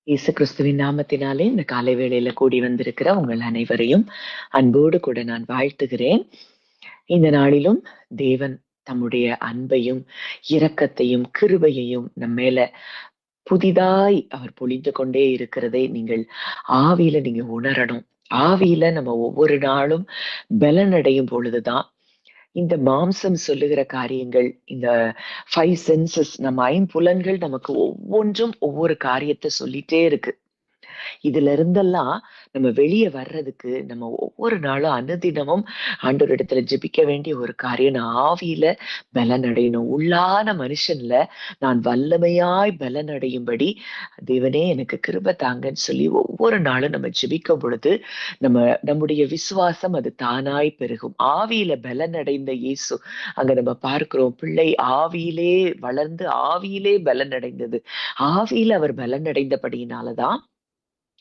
இயேசு கிறிஸ்துவின் நாமத்தினாலே இந்த காலை வேளையில கூடி வந்திருக்கிற உங்கள் அனைவரையும் அன்போடு கூட நான் வாழ்த்துகிறேன். இந்த நாளிலும் தேவன் தம்முடைய அன்பையும் இரக்கத்தையும் கிருபையையும் நம்மேல புதிதாய் அவர் பொழிந்து கொண்டே இருக்கிறதை நீங்கள் ஆவியில நீங்க உணரணும். ஆவியில நம்ம ஒவ்வொரு நாளும் பலனடையும் பொழுதுதான் இந்த மாம்சம் சொல்லுகிற காரியங்கள், இந்த 5 சென்சஸ், நம்ம ஐம்புலன்கள் நமக்கு ஒவ்வொன்றும் ஒவ்வொரு காரியத்தை சொல்லிட்டே இருக்கு. இதுல இருந்தெல்லாம் நம்ம வெளிய வர்றதுக்கு நம்ம ஒவ்வொரு நாளும் அனுதினமும் ஆண்டவரிடத்துல ஜெபிக்க வேண்டிய ஒரு காரியம், நான் ஆவியில பலனடையணும். உள்ளான மனுஷன்ல நான் வல்லமையாய் பலனடையும்படி தேவனே எனக்கு கிருபை தாங்கன்னு சொல்லி ஒவ்வொரு நாளும் நம்ம ஜெபிக்கும் பொழுது நம்முடைய விசுவாசம் அது தானாய் பெருகும். ஆவியில பலனடைந்த இயேசு அங்க நம்ம பார்க்கிறோம். பிள்ளை ஆவியிலே வளர்ந்து ஆவியிலே பலனடைந்தது. ஆவியில அவர் பலனடைந்தபடியினாலதான்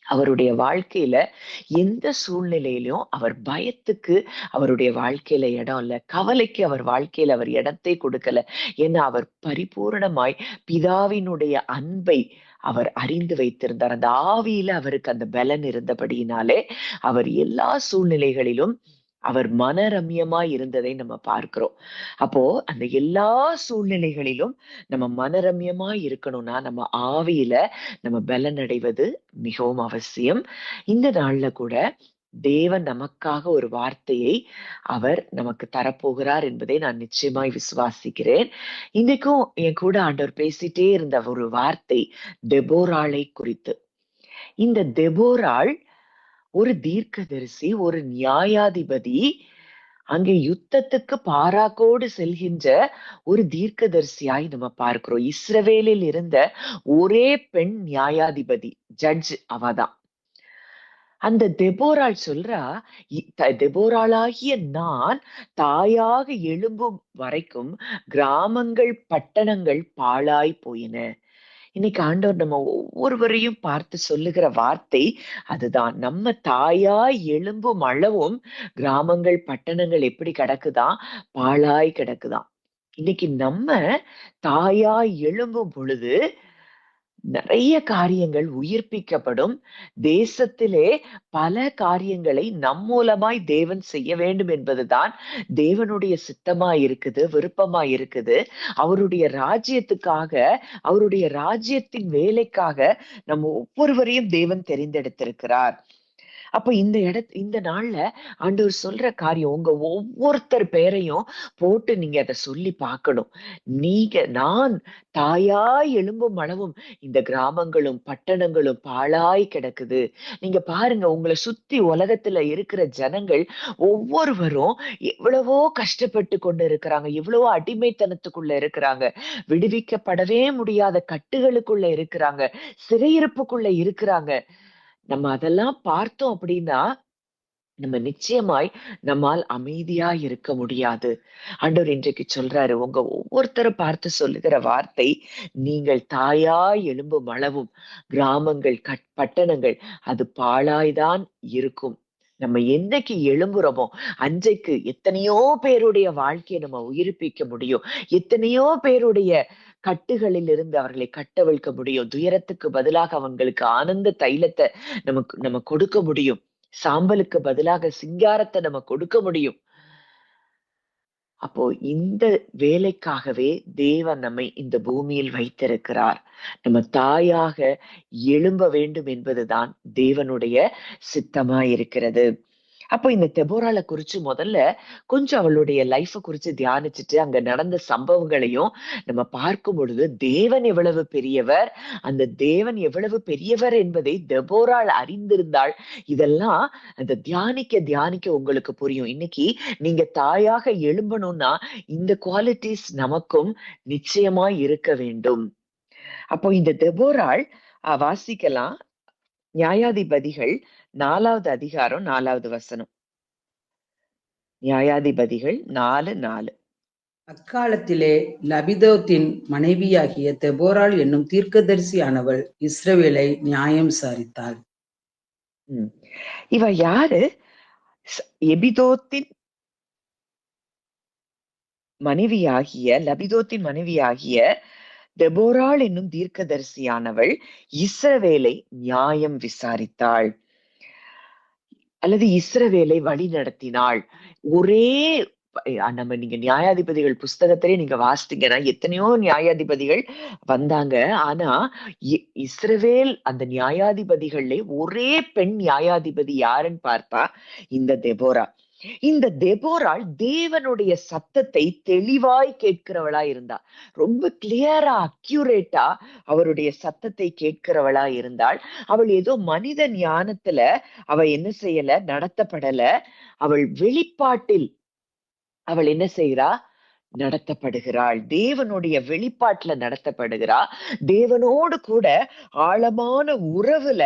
அவருடைய வாழ்க்கையில எந்த சூழ்நிலையிலும் அவர் பயத்துக்கு அவருடைய வாழ்க்கையில இடம் இல்ல. கவலைக்கு அவர் வாழ்க்கையில அவர் இடத்தை கொடுக்கல. ஏன்னா அவர் பரிபூரணமாய் பிதாவினுடைய அன்பை அவர் அறிந்து வைத்திருந்தார். அந்த ஆவியில அவருக்கு அந்த பலன் இருந்தபடியினாலே அவர் எல்லா சூழ்நிலைகளிலும் அவர் மனரம்யமாய் இருந்ததை நம்ம பார்க்கிறோம். அப்போ அந்த எல்லா சூழ்நிலைகளிலும் நம்ம மனரம்யமாய் இருக்கணும்னா நம்ம ஆவியில நம்ம பலன் அடைவது மிகவும் அவசியம். இந்த நாள்ல கூட தேவன் நமக்காக ஒரு வார்த்தையை அவர் நமக்கு தரப்போகிறார் என்பதை நான் நிச்சயமாய் விசுவாசிக்கிறேன். இன்னைக்கும் என் கூட ஆண்டவர் பேசிட்டே இருந்த ஒரு வார்த்தை தெபோராளை குறித்து. இந்த தெபோராள் ஒரு தீர்க்கதரிசி, ஒரு நியாயாதிபதி, அங்கே யுத்தத்துக்கு பாராக்கோடு செல்கின்ற ஒரு தீர்க்கதரிசியாய் நம்ம பார்க்கிறோம். இஸ்ரவேலில் இருந்த ஒரே பெண் நியாயாதிபதி, ஜட்ஜ் அவதான். அந்த தெபோராள் சொல்றா, தெபோராளாகிய நான் தாயாக எழும்பும் வரைக்கும் கிராமங்கள் பட்டணங்கள் பாழாய் போயின. இன்னைக்கு ஆண்டவர் நம்ம ஒவ்வொருவரையும் பார்த்து சொல்லுகிற வார்த்தை அதுதான். நம்ம தாயாய் எழும்பும் அளவும் கிராமங்கள் பட்டணங்கள் எப்படி கிடக்குதான்? பாழாய் கிடக்குதான். இன்னைக்கு நம்ம தாயாய் எழும்பும் பொழுது நிறைய காரியங்கள் உயிர்ப்பிக்கப்படும். தேசத்திலே பல காரியங்களை நம் மூலமாய் தேவன் செய்ய வேண்டும் என்பதுதான் தேவனுடைய சித்தமாய் இருக்குது, விருப்பமாய் இருக்குது. அவருடைய ராஜ்யத்துக்காக, அவருடைய ராஜ்யத்தின் வேலைக்காக நம்ம ஒவ்வொருவரையும் தேவன் தெரிந்தெடுத்திருக்கிறார். அப்ப இந்த நாள்ல ஆண்டவர் சொல்ற காரியம், உங்க ஒவ்வொருத்தர் பேரையும் போட்டு நீங்க அதை சொல்லி பார்க்கணும். நான் தாயாய் எழும்பும் அளவும் இந்த கிராமங்களும் பட்டணங்களும் பாழாய் கிடக்குது. நீங்க பாருங்க, உங்களை சுத்தி உலகத்துல இருக்கிற ஜனங்கள் ஒவ்வொருவரும் எவ்வளவோ கஷ்டப்பட்டு கொண்டு இருக்கிறாங்க, எவ்வளவோ அடிமைத்தனத்துக்குள்ள இருக்கிறாங்க, விடுவிக்கப்படவே முடியாத கட்டுகளுக்குள்ள இருக்கிறாங்க, சிறையிருப்புக்குள்ள இருக்கிறாங்க. நம்ம அதெல்லாம் பார்த்தோம் அப்படின்னா நம்ம நிச்சயமாய் நம்மால் அமைதியா இருக்க முடியாது. ஆண்டவர் இன்றைக்கு சொல்றாரு, உங்க ஒவ்வொருத்தரை பார்த்து சொல்லுகிற வார்த்தை, நீங்கள் தாயாய் எழும்பும் அளவும் கிராமங்கள் பட்டணங்கள் அது பாழாய்தான் இருக்கும். நம்ம என்னைக்கு எழும்புறோமோ அன்றைக்கு எத்தனையோ பேருடைய வாழ்க்கையை நம்ம உயிர்ப்பிக்க முடியும். எத்தனையோ பேருடைய கட்டுகளில் இருந்து அவர்களை கட்டவிழ்க்க முடியும். துயரத்துக்கு பதிலாக அவங்களுக்கு ஆனந்த தைலத்தை நம்ம கொடுக்க முடியும். சாம்பலுக்கு பதிலாக சிங்காரத்தை நம்ம கொடுக்க முடியும். அப்போ இந்த வேலைக்காகவே தேவன் நம்மை இந்த பூமியில் வைத்திருக்கிறார். நம்ம தாயாக எழும்ப வேண்டும் என்பதுதான் தேவனுடைய சித்தமாயிருக்கிறது. அப்போ இந்த தெபோராளை குறிச்சு முதல்ல கொஞ்சம் அவளுடைய லைஃப குறிச்சு தியானிச்சுட்டு அங்க நடந்த சம்பவங்களையும் நம்ம பார்க்கும் பொழுது தேவன் எவ்வளவு பெரியவர், அந்த தேவன் எவ்வளவு பெரியவர் என்பதை தெபோராள் அறிந்திருந்தாள். இதெல்லாம் அந்த தியானிக்க உங்களுக்கு புரியும். இன்னைக்கு நீங்க தாயாக எழும்பணும்னா இந்த குவாலிட்டிஸ் நமக்கும் நிச்சயமாய் இருக்க வேண்டும். அப்போ இந்த தெபோராள் வாசிக்கலாம். நியாயாதிபதிகள் 4வது அதிகாரம் 4வது வசனம். நியாயாதிபதிகள் 4:4. அக்காலத்திலே லபிதோத்தின் மனைவியாகிய தெபோராள் என்னும் தீர்க்கதரிசியானவள் இஸ்ரவேலை நியாயம் விசாரித்தாள். இவ யாரு? லபிதோத்தின் மனைவியாகிய தெபோராள் என்னும் தீர்க்கதரிசியானவள் இஸ்ரவேலை நியாயம் விசாரித்தாள் அல்லது இஸ்ரவேலை வழி நடத்தினாள். ஒரே நம்ம நீங்க நியாயாதிபதிகள் புஸ்தகத்திலே நீங்க வாசித்தீங்கன்னா எத்தனையோ நியாயாதிபதிகள் வந்தாங்க. ஆனா இஸ்ரவேல் அந்த நியாயாதிபதிகள்ல ஒரே பெண் நியாயாதிபதி யாருன்னு பார்த்தா இந்த தெபோரா. இந்த தெபோராள் தேவனுடைய சத்தத்தை தெளிவாய் கேட்கிறவளா இருந்தா. ரொம்ப கிளியரா அக்யூரேட்டா அவருடைய சத்தத்தை கேட்கிறவளா இருந்தாள். அவள் ஏதோ மனித ஞானத்துல அவ என்ன செய்யல, நடத்தப்படல. அவள் வெளிப்பாட்டில் அவள் என்ன செய்கிறா, நடத்தப்படுகிறாள். தேவனுடைய வெளிப்பாட்டுல நடத்தப்படுகிறா. தேவனோடு கூட ஆழமான உறவுல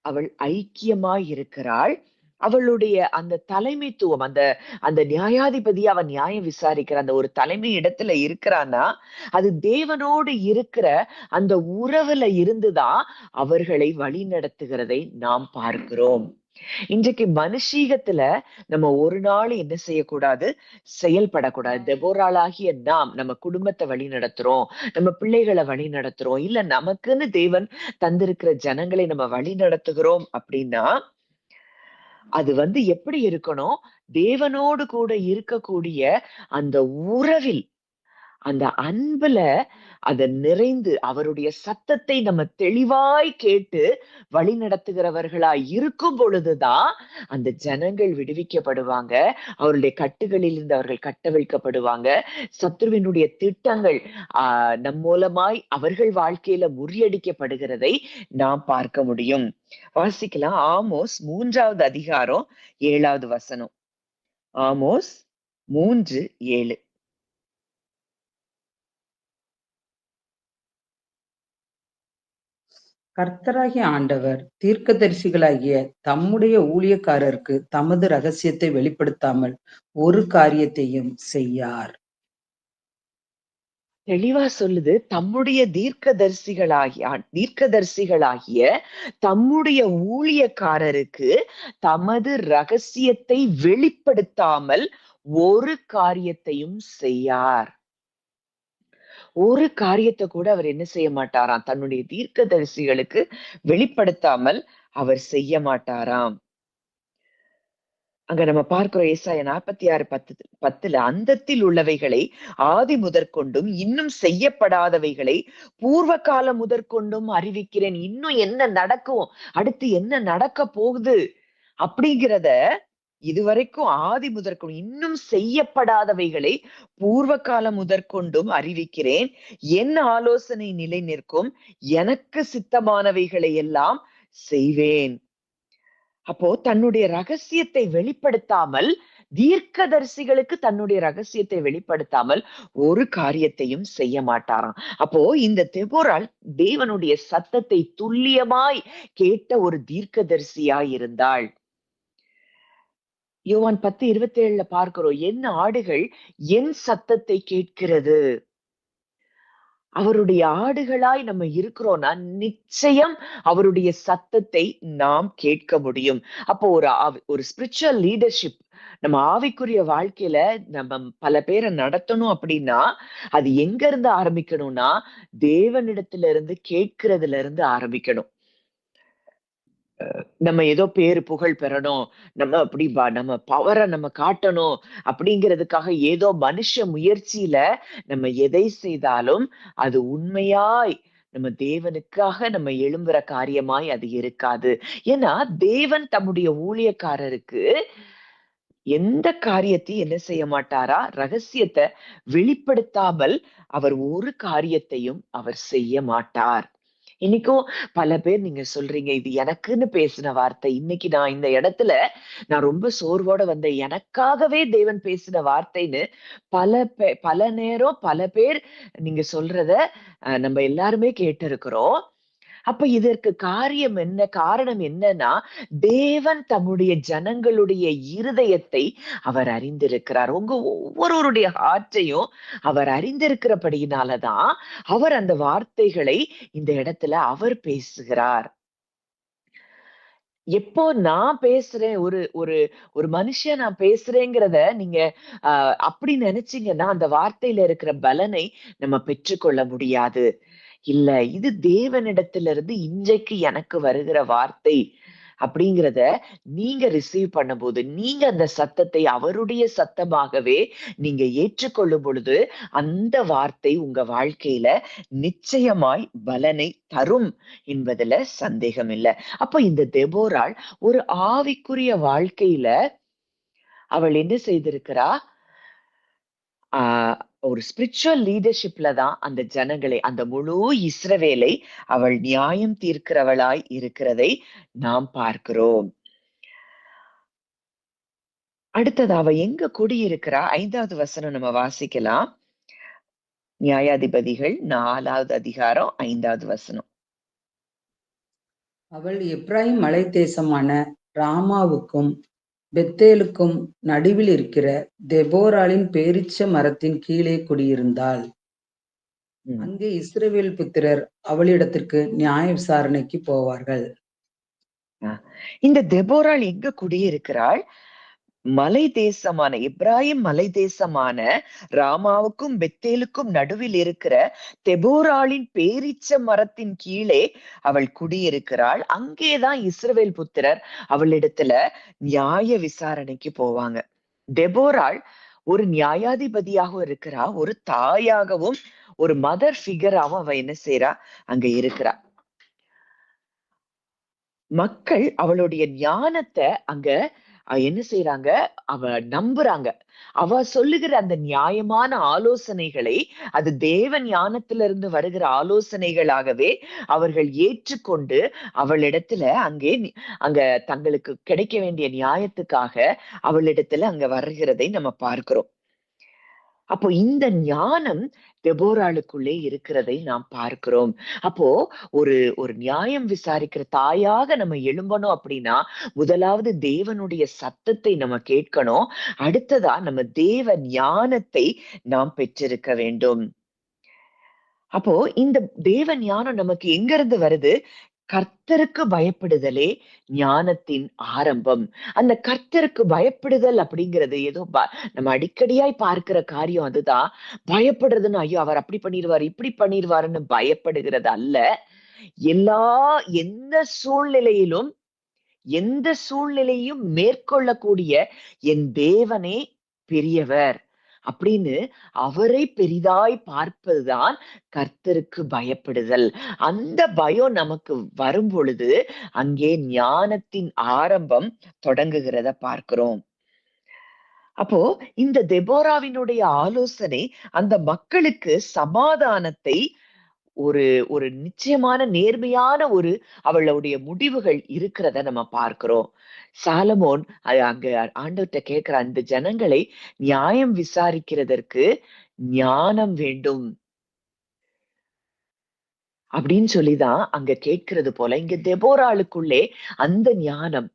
அவள் ஐக்கியமாய் இருக்கிறாள். அவளுடைய அந்த தலைமைத்துவம், அந்த அந்த நியாயாதிபதி அவன் நியாயம் விசாரிக்கிற அந்த ஒரு தலைமை இடத்துல இருக்கிறான்னா அது தேவனோடு இருக்கிற அந்த உறவுல இருந்துதான் அவர்களை வழி நடத்துகிறதை நாம் பார்க்கிறோம். இன்றைக்கு மனுஷீகத்துல நம்ம ஒரு நாள் என்ன செய்யக்கூடாது, செயல்படக்கூடாது. தெபோராளாகிய நாம் நம்ம குடும்பத்தை வழி நடத்துறோம், நம்ம பிள்ளைகளை வழி நடத்துறோம், இல்ல நமக்குன்னு தேவன் தந்திருக்கிற ஜனங்களை நம்ம வழி நடத்துகிறோம் அப்படின்னா அது எப்படி இருக்கணும், தேவனோடு கூட இருக்கக்கூடிய அந்த உறவில், அந்த அன்புல அத நிறைந்து அவருடைய சத்தத்தை நம்ம தெளிவாய் கேட்டு வழி நடத்துகிறவர்களாய் இருக்கும் பொழுதுதான் அந்த ஜனங்கள் விடுவிக்கப்படுவாங்க. அவருடைய கட்டுகளில் இருந்து அவர்கள் கட்டவிழ்க்கப்படுவாங்க. சத்ருவினுடைய திட்டங்கள் நம் மூலமாய் அவர்கள் வாழ்க்கையில முறியடிக்கப்படுகிறதை நாம் பார்க்க முடியும். வாசிக்கலாம். ஆமோஸ் 3வது அதிகாரம் 7வது வசனம். ஆமோஸ் 3:7. கர்த்தராகிய ஆண்டவர் தீர்க்கதரிசிகளாகிய தம்முடைய ஊழியக்காரருக்கு தமது ரகசியத்தை வெளிப்படுத்தாமல் ஒரு காரியத்தையும் செய்யார். தெளிவா சொல்லுது, தம்முடைய தீர்க்கதரிசிகளாகிய தம்முடைய ஊழியக்காரருக்கு தமது ரகசியத்தை வெளிப்படுத்தாமல் ஒரு காரியத்தையும் செய்யார். ஒரு காரியத்தை கூட அவர் என்ன செய்ய மாட்டாராம், தன்னுடைய தீர்க்கதரிசிகளுக்கு வெளிப்படுத்தாமல் அவர் செய்ய மாட்டாராம். அங்க நம்ம பார்க்கிறோம் ஏசாயா 46:10 அந்தத்தில் உள்ளவைகளை ஆதி முதற்கொண்டும் இன்னும் செய்யப்படாதவைகளை பூர்வ காலம் முதற்கொண்டும் அறிவிக்கிறேன். இன்னும் என்ன நடக்கும், அடுத்து என்ன நடக்க போகுது அப்படிங்கிறத இதுவரைக்கும் ஆதி முதற்கொண்டும் இன்னும் செய்யப்படாதவைகளை பூர்வ காலம் முதற்கொண்டும் அறிவிக்கிறேன். என் ஆலோசனை நிலை நிற்கும், எனக்கு சித்தமானவைகளை எல்லாம் செய்வேன். அப்போ தன்னுடைய ரகசியத்தை வெளிப்படுத்தாமல், தீர்க்கதரிசிகளுக்கு தன்னுடைய ரகசியத்தை வெளிப்படுத்தாமல் ஒரு காரியத்தையும் செய்ய மாட்டாராம். அப்போ இந்த தெபோராள் தேவனுடைய சத்தத்தை துல்லியமாய் கேட்ட ஒரு தீர்க்கதரிசியாய் இருந்தாள். யோவான் 10:27 பார்க்கிறோம், என் ஆடுகள் என் சத்தத்தை கேட்கிறது. அவருடைய ஆடுகளாய் நம்ம இருக்கிறோம்னா நிச்சயம் அவருடைய சத்தத்தை நாம் கேட்க முடியும். அப்போ ஒரு ஸ்பிரிச்சுவல் லீடர்ஷிப், நம்ம ஆவிக்குரிய வாழ்க்கையில நம்ம பல பேரை நடத்தணும் அப்படின்னா அது எங்க இருந்து ஆரம்பிக்கணும்னா தேவனிடத்துல இருந்து கேட்கிறதுல இருந்து ஆரம்பிக்கணும். நம்ம ஏதோ பேரு புகழ் பெறணும், நம்ம நம்ம பவரை நம்ம காட்டணும் அப்படிங்கிறதுக்காக ஏதோ மனுஷ முயற்சியில நம்ம எதை செய்தாலும் அது உண்மையாய் நம்ம தேவனுக்காக நம்ம எழும்புற காரியமாய் அது இருக்காது. ஏன்னா தேவன் தம்முடைய ஊழியக்காரருக்கு எந்த காரியத்தையும் என்ன செய்ய மாட்டாரா, ரகசியத்தை வெளிப்படுத்தாமல் அவர் ஒரு காரியத்தையும் அவர் செய்ய மாட்டார். இன்னைக்கும் பல பேர் நீங்க சொல்றீங்க, இது எனக்குன்னு பேசின வார்த்தை. இன்னைக்கு நான் இந்த இடத்துல நான் ரொம்ப சோர்வோட வந்தேன், எனக்காகவே தேவன் பேசின வார்த்தைன்னு பல நேரம் பல பேர் நீங்க சொல்றத நம்ம எல்லாருமே கேட்டிருக்கிறோம். அப்ப இதற்கு காரணம் என்னன்னா தேவன் தம்முடைய ஜனங்களுடைய இருதயத்தை அவர் அறிந்திருக்கிறார். உங்க ஒவ்வொருவருடைய ஹார்ட்டையும் அவர் அறிந்திருக்கிறபடியினாலதான் அவர் அந்த வார்த்தைகளை இந்த இடத்துல அவர் பேசுகிறார். எப்போ நான் பேசுறேன், ஒரு ஒரு ஒரு மனுஷன் நான் பேசுறேங்கிறத நீங்க அப்படி நினைச்சீங்கன்னா, அந்த வார்த்தையில இருக்கிற பலனை நம்ம பெற்றுக்கொள்ள முடியாது. இல்ல, இது தேவனிடத்திலிருந்து இன்றைக்கு எனக்கு வருகிற வார்த்தை அப்படிங்கிறத நீங்க ரிசீவ் பண்ணும்போது, நீங்க அந்த சத்தத்தை அவருடைய சத்தமாகவே நீங்க ஏற்றுக்கொள்ளும் பொழுது, அந்த வார்த்தை உங்க வாழ்க்கையில நிச்சயமாய் பலனை தரும் என்பதுல சந்தேகம் இல்ல. அப்ப இந்த தெபோராள் ஒரு ஆவிக்குரிய வாழ்க்கையில அவள் என்ன செய்திருக்கிறா? ஆ ஒரு ஸ்பிரிச்சுவல் லீடர்ஷிப்ல தான் அந்த ஜனங்களை, அந்த முழு இஸ்ரவேலை அவள் நியாயம் தீர்க்கிறவளாய் இருக்கிறதை நாம் பார்க்கிறோம். அடுத்தது அவ எங்க குடியிருக்கிறா? 5வது வசனம் நம்ம வாசிக்கலாம். நியாயாதிபதிகள் 4வது அதிகாரம் 5வது வசனம். அவள் எப்பிராயீம் மலை தேசமான ராமாவுக்கும் பெத்தேலுக்கும் நடுவில் இருக்கிற தெபோராளின் பேரீச்ச மரத்தின் கீழே குடியிருந்தாள். ம். அங்கே இஸ்ரவேல் புத்திரர் அவளிடத்திற்கு நியாய விசாரணைக்கு போவார்கள். இந்த தெபோராள் எங்க குடியிருக்கிறாள்? மலை தேசமான எப்ராயிம் மலை தேசமான ராமாவுக்கும் பெத்தேலுக்கும் நடுவில் இருக்கிற தெபோராளின் பேரீச்ச மரத்தின் கீழே அவள் குடியிருக்கிறாள். அங்கேதான் இஸ்ரவேல் புத்திரர் அவளிடத்துல நியாய விசாரணைக்கு போவாங்க. தெபோராள் ஒரு நியாயாதிபதியாகவும் இருக்கிறா, ஒரு தாயாகவும், ஒரு மதர் ஃபிகராவும் அவ என்ன செய்றா? அங்க இருக்கிறா. மக்கள் அவளுடைய ஞானத்தை அங்க என்ன செய்றாங்க? அவ நம்புறாங்க. அவ சொல்லுகிற அந்த நியாயமான ஆலோசனைகளை, அது தேவ ஞானத்திலிருந்து வருகிற ஆலோசனைகளாகவே அவர்கள் ஏற்றுக்கொண்டு, அவளிடத்துல அங்க தங்களுக்கு கிடைக்க வேண்டிய நியாயத்துக்காக அவளிடத்துல அங்க வருகிறதை நம்ம பார்க்கிறோம். அப்போ இந்த ஞானம் தெபோராளுக்குள்ளே இருக்கிறதை நாம் பார்க்கிறோம். அப்போ ஒரு ஒரு நியாயம் விசாரிக்கிற தாயாக நம்ம எழும்பணும் அப்படின்னா, முதலாவது தேவனுடைய சத்தத்தை நம்ம கேட்கணும். அடுத்ததா நம்ம தேவ ஞானத்தை நாம் பெற்றிருக்க வேண்டும். அப்போ இந்த தேவ ஞானம் நமக்கு எங்க இருந்து வருது? கர்த்தருக்கு பயப்படுதலே ஞானத்தின் ஆரம்பம். அந்த கர்த்தருக்கு பயப்படுதல் அப்படிங்கிறது ஏதோ நம்ம அடிக்கடியாய் பார்க்கிற காரியம் அதுதான். பயப்படுறதுன்னு, ஐயோ அவர் அப்படி பண்ணிருவாரு, இப்படி பண்ணிருவாருன்னு பயப்படுகிறது அல்ல. எல்லா எந்த சூழ்நிலையிலும், எந்த சூழ்நிலையும் மேற்கொள்ளக்கூடிய என் தேவனே பெரியவர் அப்படின்னு அவரை பெரிதாய் பார்ப்பதுதான் கர்த்தருக்கு பயப்படுதல். அந்த பயம் நமக்கு வரும் பொழுது அங்கே ஞானத்தின் ஆரம்பம் தொடங்குகிறத பார்க்கிறோம். அப்போ இந்த தெபோராவினுடைய ஆலோசனை அந்த மக்களுக்கு சமாதானத்தை, ஒரு ஒரு நிச்சயமான நேர்மையான அவளுடைய முடிவுகள் இருக்கிறத நம்ம பார்க்கிறோம். சாலமோன் அங்க ஆண்டவர்ட்ட கேட்கிறான், இந்த ஜனங்களை நியாயம் விசாரிக்கிறதற்கு ஞானம் வேண்டும் அப்படின்னு சொல்லிதான் அங்க கேட்கிறது போல, இங்க தெபோராளுக்குள்ளே அந்த ஞானம்,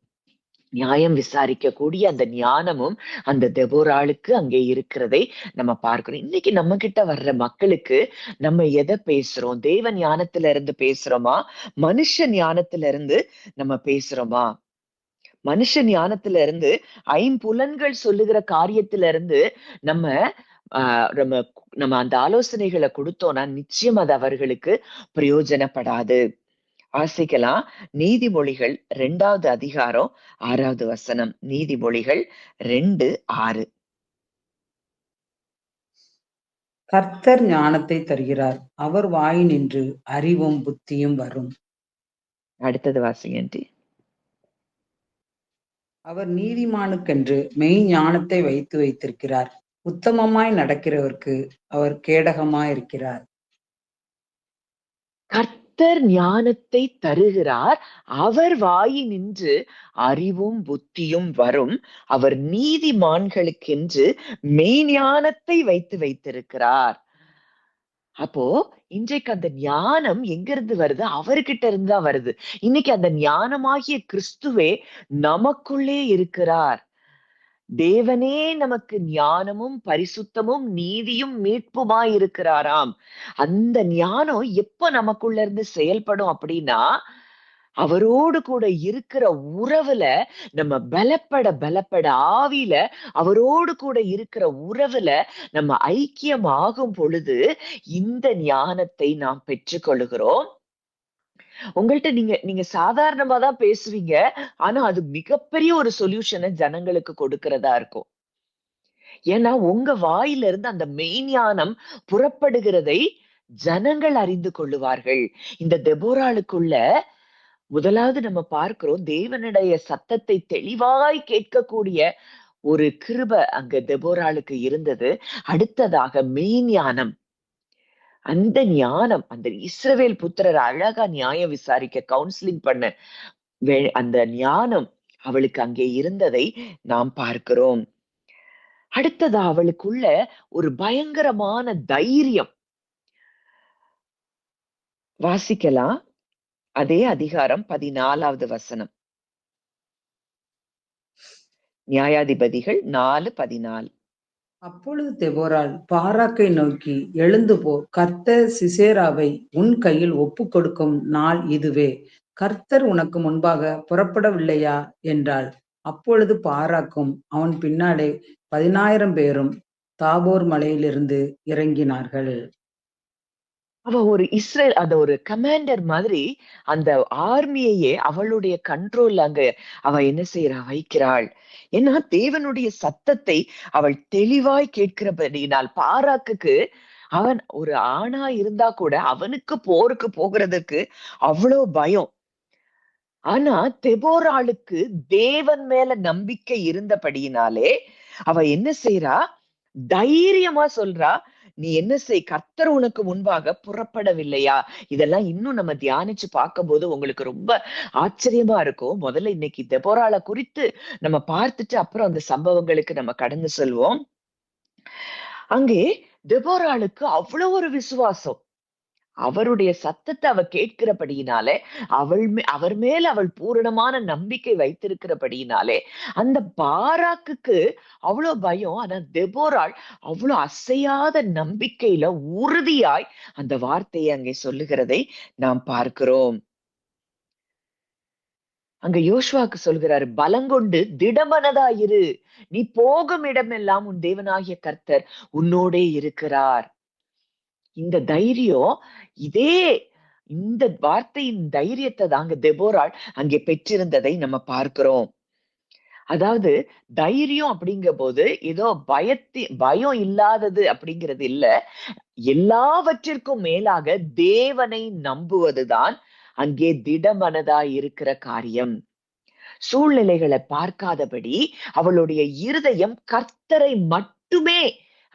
நியாயம் விசாரிக்கக்கூடிய அந்த ஞானமும் அந்த தெபோராளுக்கு அங்கே இருக்கிறதை நம்ம பார்க்கிறோம். இன்னைக்கு நம்ம கிட்ட வர்ற மக்களுக்கு நம்ம எதை பேசுறோம்? தேவ ஞானத்துல இருந்து பேசுறோமா? மனுஷ ஞானத்துல இருந்து நம்ம பேசுறோமா? மனுஷ ஞானத்துல இருந்து, ஐம்புலன்கள் சொல்லுகிற காரியத்துல இருந்து நம்ம நம்ம நம்ம அந்த ஆலோசனைகளை கொடுத்தோம்னா நிச்சயம் அது அவர்களுக்கு பிரயோஜனப்படாது. வாசிக்கலாம். நீதிமொழிகள் 2வது அதிகாரம் 6வது வசனம். நீதிமொழிகள் 2:6. கர்த்தர் ஞானத்தை தருகிறார். அவர் வாயினின்று அறிவும் புத்தியும் வரும். அடுத்தது வாசிங்க ஆண்டி. அவர் நீதிமானுக்கென்று மெய் ஞானத்தை வைத்து வைத்திருக்கிறார். உத்தமமாய் நடக்கிறவர்க்கு அவர் கேடகமாயிருக்கிறார். கர்த்தர் ஞானத்தை தருகிறார். அவர் வாயினின்று அறிவும் புத்தியும் வரும். அவர் நீதிமான்களுக்கென்று மெய்ஞானத்தை வைத்து வைத்திருக்கிறார். அப்போ இன்றைக்கு அந்த ஞானம் எங்க இருந்து வருது? அவர்கிட்ட இருந்து தான் வருது. இன்னைக்கு அந்த ஞானமாகிய கிறிஸ்துவே நமக்குள்ளே இருக்கிறார். தேவனே நமக்கு ஞானமும் பரிசுத்தமும் நீதியும் மீட்புமாய் இருக்கிறாராம். அந்த ஞானம் எப்ப நமக்குள்ள இருந்து செயல்படும் அப்படின்னா, அவரோடு கூட இருக்கிற உறவுல நம்ம பலப்பட ஆவியில அவரோடு கூட இருக்கிற உறவுல நம்ம ஐக்கியமாகும் பொழுது இந்த ஞானத்தை நாம் பெற்றுக்கொள்கிறோம். உங்கள்ட்ட நீங்க நீங்க சாதாரணமா தான் பேசுவீங்க. ஆனா அது மிகப்பெரிய ஒரு சொல்யூஷனை ஜனங்களுக்கு கொடுக்கிறதா இருக்கும். ஏன்னா உங்க வாயில இருந்து அந்த மெய்ஞானம் புறப்படுகிறதை ஜனங்கள் அறிந்து கொள்ளுவார்கள். இந்த தெபோராளுக்குள்ள முதலாவது நம்ம பார்க்கிறோம், தேவனுடைய சத்தத்தை தெளிவாய் கேட்கக்கூடிய ஒரு கிருபை அங்க தெபோராளுக்கு இருந்தது. அடுத்ததாக மெய்ஞானம். அந்த ஞானம், அந்த இஸ்ரவேல் புத்திரர் அழகா நியாயம் விசாரிக்க கவுன்சிலிங் பண்ண அந்த ஞானம் அவளுக்கு அங்கே இருந்ததை நாம் பார்க்கிறோம். அடுத்ததா அவளுக்குள்ள ஒரு பயங்கரமான தைரியம். வாசிக்கலாம். அதே அதிகாரம் 14வது வசனம். நியாயாதிபதிகள் 4:14. அப்பொழுது தெபோராள் பாராக்கை நோக்கி, எழுந்து போ, கர்த்தர் சிசேராவை உன் கையில் ஒப்புக் கொடுக்கும் நாள் இதுவே. கர்த்தர் உனக்கு முன்பாக புறப்படவில்லையா என்றாள். அப்பொழுது பாராக்கும் அவன் பின்னாலே 10,000 பேரும் தாபோர் மலையிலிருந்து இறங்கினார்கள். அவ ஒரு இஸ்ரேல் அந்த ஒரு கமாண்டர் மாதிரி அந்த ஆர்மியையே அவளுடைய கண்ட்ரோல் அங்க அவ என்ன செய்யறா வைக்கிறாள். ஏன்னா தேவனுடைய சத்தத்தை அவள் தெளிவாய் கேட்கிறபடினால் பாராக்குக்கு அவன் ஒரு ஆணா இருந்தா கூட அவனுக்கு போருக்கு போகிறதுக்கு அவ்வளவு பயம். ஆனா தெபோராளுக்கு தேவன் மேல நம்பிக்கை இருந்தபடியினாலே அவ என்ன செய்யறா, தைரியமா சொல்றா, நீ என்ன செய், கர்த்தர் உனக்கு முன்பாக புறப்படவில்லையா? இதெல்லாம் இன்னும் நம்ம தியானிச்சு பார்க்கும்போது உங்களுக்கு ரொம்ப ஆச்சரியமா இருக்கும். முதல்ல இன்னைக்கு தெபோராளை குறித்து நம்ம பார்த்துட்டு அப்புறம் அந்த சம்பவங்களுக்கு நம்ம கடந்து செல்வோம். அங்கே தெபோராளுக்கு அவ்வளவு ஒரு விசுவாசம். அவருடைய சத்தத்தை அவ கேட்கிறபடியினாலே அவர் மேல அவள் பூரணமான நம்பிக்கை வைத்திருக்கிறபடியினாலே அந்த பாராக்குக்கு அவ்வளவு பயம். ஆனா தெபோராள் அவ்வளவு அசையாத நம்பிக்கையில உறுதியாய் அந்த வார்த்தையை அங்கே சொல்லுகிறதை நாம் பார்க்கிறோம். அங்க யோசுவாக்கு சொல்கிறாரு, பலங்கொண்டு திடமனதாயிரு, நீ போகும் இடமெல்லாம் உன் தேவனாகிய கர்த்தர் உன்னோடே இருக்கிறார். இந்த தைரியம், இந்த வார்த்தையின் தைரியத்தை தாங்க தெபோராள் அங்கே பெற்றிருந்ததை நம்ம பார்க்கிறோம். அதாவது தைரியம் அப்படிங்கிற போது ஏதோ பயம் இல்லாதது அப்படிங்கிறது இல்ல. எல்லாவற்றிற்கும் மேலாக தேவனை நம்புவதுதான் அங்கே திடமனதாய் இருக்கிற காரியம். சூழ்நிலைகளை பார்க்காதபடி அவளுடைய இருதயம் கர்த்தரை மட்டுமே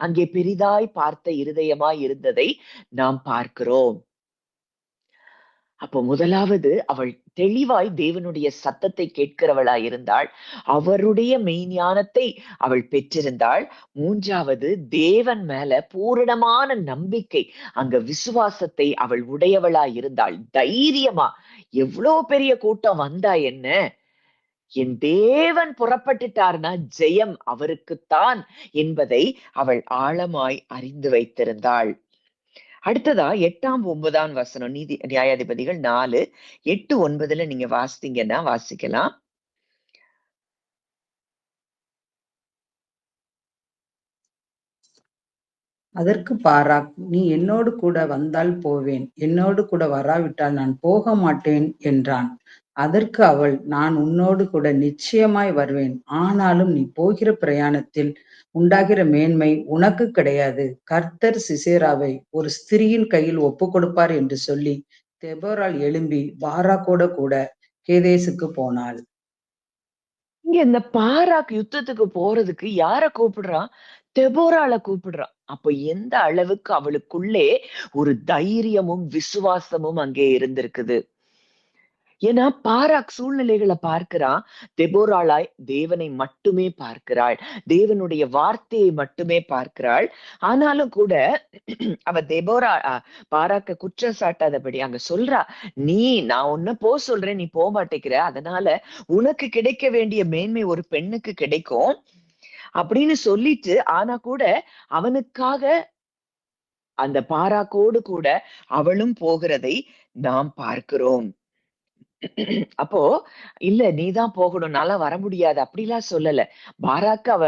அங்கே பெரிதாய் பார்த்த இருதயமாய் இருந்ததை நாம் பார்க்கிறோம். அப்போ முதலாவது அவள் தெளிவாய் தேவனுடைய சத்தத்தை கேட்கிறவளாய் இருந்தாள். அவருடைய மெய்ஞானத்தை அவள் பெற்றிருந்தாள். மூன்றாவது, தேவன் மேல பூரணமான நம்பிக்கை, அங்க விசுவாசத்தை அவள் உடையவளாய் இருந்தாள். தைரியமா, எவ்வளவு பெரிய கூட்டம் வந்தா என்ன, என் தேவன் புறப்பட்டுட்டார்னா ஜெயம் அவருக்குத்தான் என்பதை அவள் ஆழமாய் அறிந்து வைத்திருந்தாள். அடுத்ததா 8ஆம் 9ஆம் வசனம், நியாயாதிபதிகள் 4:8-9 நீங்க வாசித்தீங்கன்னா வாசிக்கலாம். அதற்கு பாராக், நீ என்னோடு கூட வந்தால் போவேன், என்னோடு கூட வராவிட்டால் நான் போக மாட்டேன் என்றான். அதற்கு அவள், நான் உன்னோடு கூட நிச்சயமாய் வருவேன், ஆனாலும் நீ போகிற பிரயாணத்தில் உண்டாகிற மேன்மை உனக்கு கிடையாது. கர்த்தர் சிசேராவை ஒரு ஸ்திரியின் கையில் ஒப்பு கொடுப்பார் என்று சொல்லி தெபோராள் எழும்பி பாராக்கோட கூட கேதேசுக்கு போனாள். இங்க இந்த பாராக் யுத்தத்துக்கு போறதுக்கு யார கூப்பிடுறான்? தெபோராள கூப்பிடுறான். அப்ப எந்த அளவுக்கு அவளுக்குள்ளே ஒரு தைரியமும் விசுவாசமும் அங்கே இருந்திருக்குது. ஏன்னா பாராக் சூழ்நிலைகளை பார்க்கிறான், தெபோராளாய் தேவனை மட்டுமே பார்க்கிறாள், தேவனுடைய வார்த்தையை மட்டுமே பார்க்கிறாள். ஆனாலும் கூட அவ பாராக்க குற்றம் சாட்டாதபடி அங்க சொல்றா, நான் உன்ன சொல்றேன், நீ போக மாட்டேங்கிற, அதனால உனக்கு கிடைக்க வேண்டிய மேன்மை ஒரு பெண்ணுக்கு கிடைக்கும் அப்படின்னு சொல்லிட்டு, ஆனா கூட அவனுக்காக அந்த பாராக்கோடு கூட அவளும் போகிறதை நாம் பார்க்கிறோம். அப்போ இல்ல நீதான் போகணும், நான்லாம் வர முடியாது அப்படிலாம் சொல்லல. பாராக்கு அவ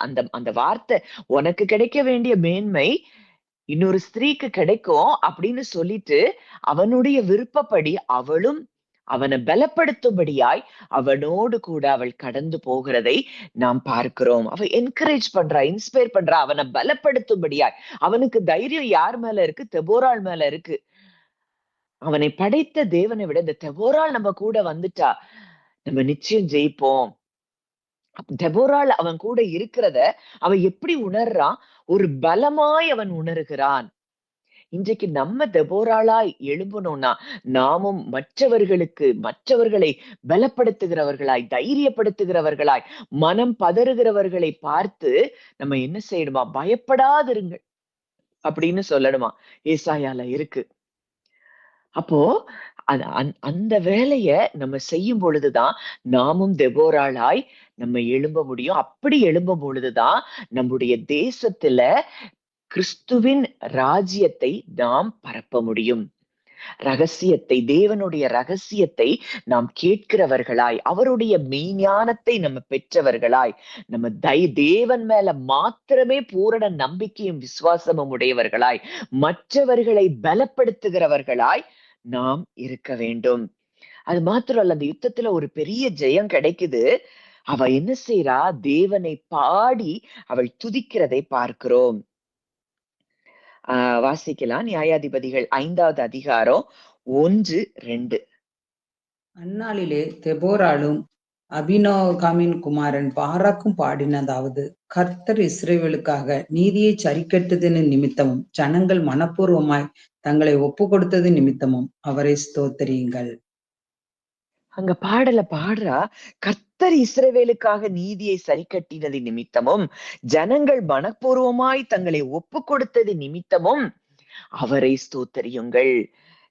அந்த அந்த வார்த்தை, உனக்கு கிடைக்க வேண்டிய மேன்மை இன்னொரு ஸ்திரீக்கு கிடைக்கும் அப்படின்னு சொல்லிட்டு, அவனுடைய விருப்பப்படி அவளும் அவனை பலப்படுத்தும்படியாய் அவனோடு கூட அவள் கடந்து போகிறதை நாம் பார்க்கிறோம். அவ என்கரேஜ் பண்றா, இன்ஸ்பயர் பண்றா, அவனை பலப்படுத்தும்படியாய். அவனுக்கு தைரியம் யார் மேல இருக்கு? தெபோராள் மேல இருக்கு. அவனை படைத்த தேவனை விட இந்த தெபோராள் நம்ம கூட வந்துட்டா நம்ம நிச்சயம் ஜெயிப்போம். தெபோராள் அவன் கூட இருக்கிறத அவன் எப்படி உணர்றான்? ஒரு பலமாய் அவன் உணர்கிறான். இன்றைக்கு நம்ம தெபோராளாய் எழும்பணும்னா, நாமும் மற்றவர்களை பலப்படுத்துகிறவர்களாய், தைரியப்படுத்துகிறவர்களாய், மனம் பதறுகிறவர்களை பார்த்து நம்ம என்ன செய்யணுமா? பயப்படாதிருங்கள் அப்படின்னு சொல்லணுமா? ஏசாயால இருக்கு. அப்போ அந்த வேலைய நம்ம செய்யும் பொழுதுதான் நாமும் தெபோராளாய் நம்ம எழும்ப முடியும். அப்படி எழும்பும் பொழுதுதான் நம்முடைய தேசத்துல கிறிஸ்துவின் ராஜ்யத்தை நாம் பரப்ப முடியும். தேவனுடைய ரகசியத்தை நாம் கேட்கிறவர்களாய், அவருடைய மெய்ஞானத்தை நம்ம பெற்றவர்களாய், நம்ம தேவன் மேல மாத்திரமே பூரண நம்பிக்கையும் விசுவாசமும் உடையவர்களாய், மற்றவர்களை பலப்படுத்துகிறவர்களாய் நாம் இருக்க வேண்டும். அது மாத்திரம் அல்ல, அந்த யுத்தத்துல ஒரு பெரிய ஜெயம் கிடைக்குது. அவ என்ன செய்றா? தேவனை பாடி அவள் துதிக்கிறதை பார்க்கிறோம். வாசிக்கலாம். நியாயாதிபதிகள் 5வது அதிகாரம் 1, 2. அந்நாளிலே தெபோராலும் அபினோகாமின் குமாரன் பாராக்கும் பாடினதாவது, கர்த்தர் இஸ்ரவேலுக்காக நீதியை சரிக்கட்டுதலின் நிமித்தமும் ஜனங்கள் மனப்பூர்வமாய் தங்களை ஒப்பு கொடுத்தது நிமித்தமும் அவரை ஸ்தோத்திரியுங்கள். அங்க பாடல பாடுறா, கர்த்தர் இஸ்ரவேலுக்காக நீதியை சரிக்கட்டினது நிமித்தமும் ஜனங்கள் மனப்பூர்வமாய் தங்களை ஒப்பு கொடுத்தது நிமித்தமும் அவரை ஸ்தோத்தரியுங்கள்.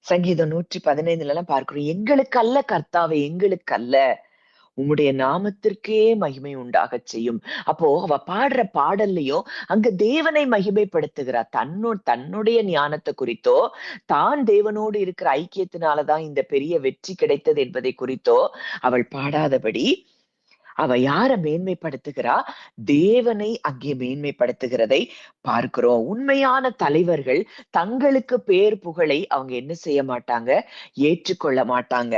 சங்கீதம் 115 பார்க்கிறோம், எங்களுக்கு அல்ல கர்த்தாவே, எங்களுக்கு அல்ல, உம்முடைய நாமத்திற்கே மகிமை உண்டாக செய்யும். அப்போ அவ பாடுற பாடல்லையும் அங்க தேவனை மகிமைப்படுத்துகிறா. தன்னுடைய ஞானத்தை குறித்தோ, தான் தேவனோடு இருக்கிற ஐக்கியத்தினாலதான் இந்த பெரிய வெற்றி கிடைத்தது என்பதை குறித்தோ அவள் பாடாதபடி அவ யார மேன்மைப்படுத்துகிறா? தேவனை அங்கே மேன்மைப்படுத்துகிறதை பார்க்கிறோம். உண்மையான தலைவர்கள் தங்களுக்கு பேர் புகழை அவங்க என்ன செய்ய மாட்டாங்க? ஏற்றுக்கொள்ள மாட்டாங்க.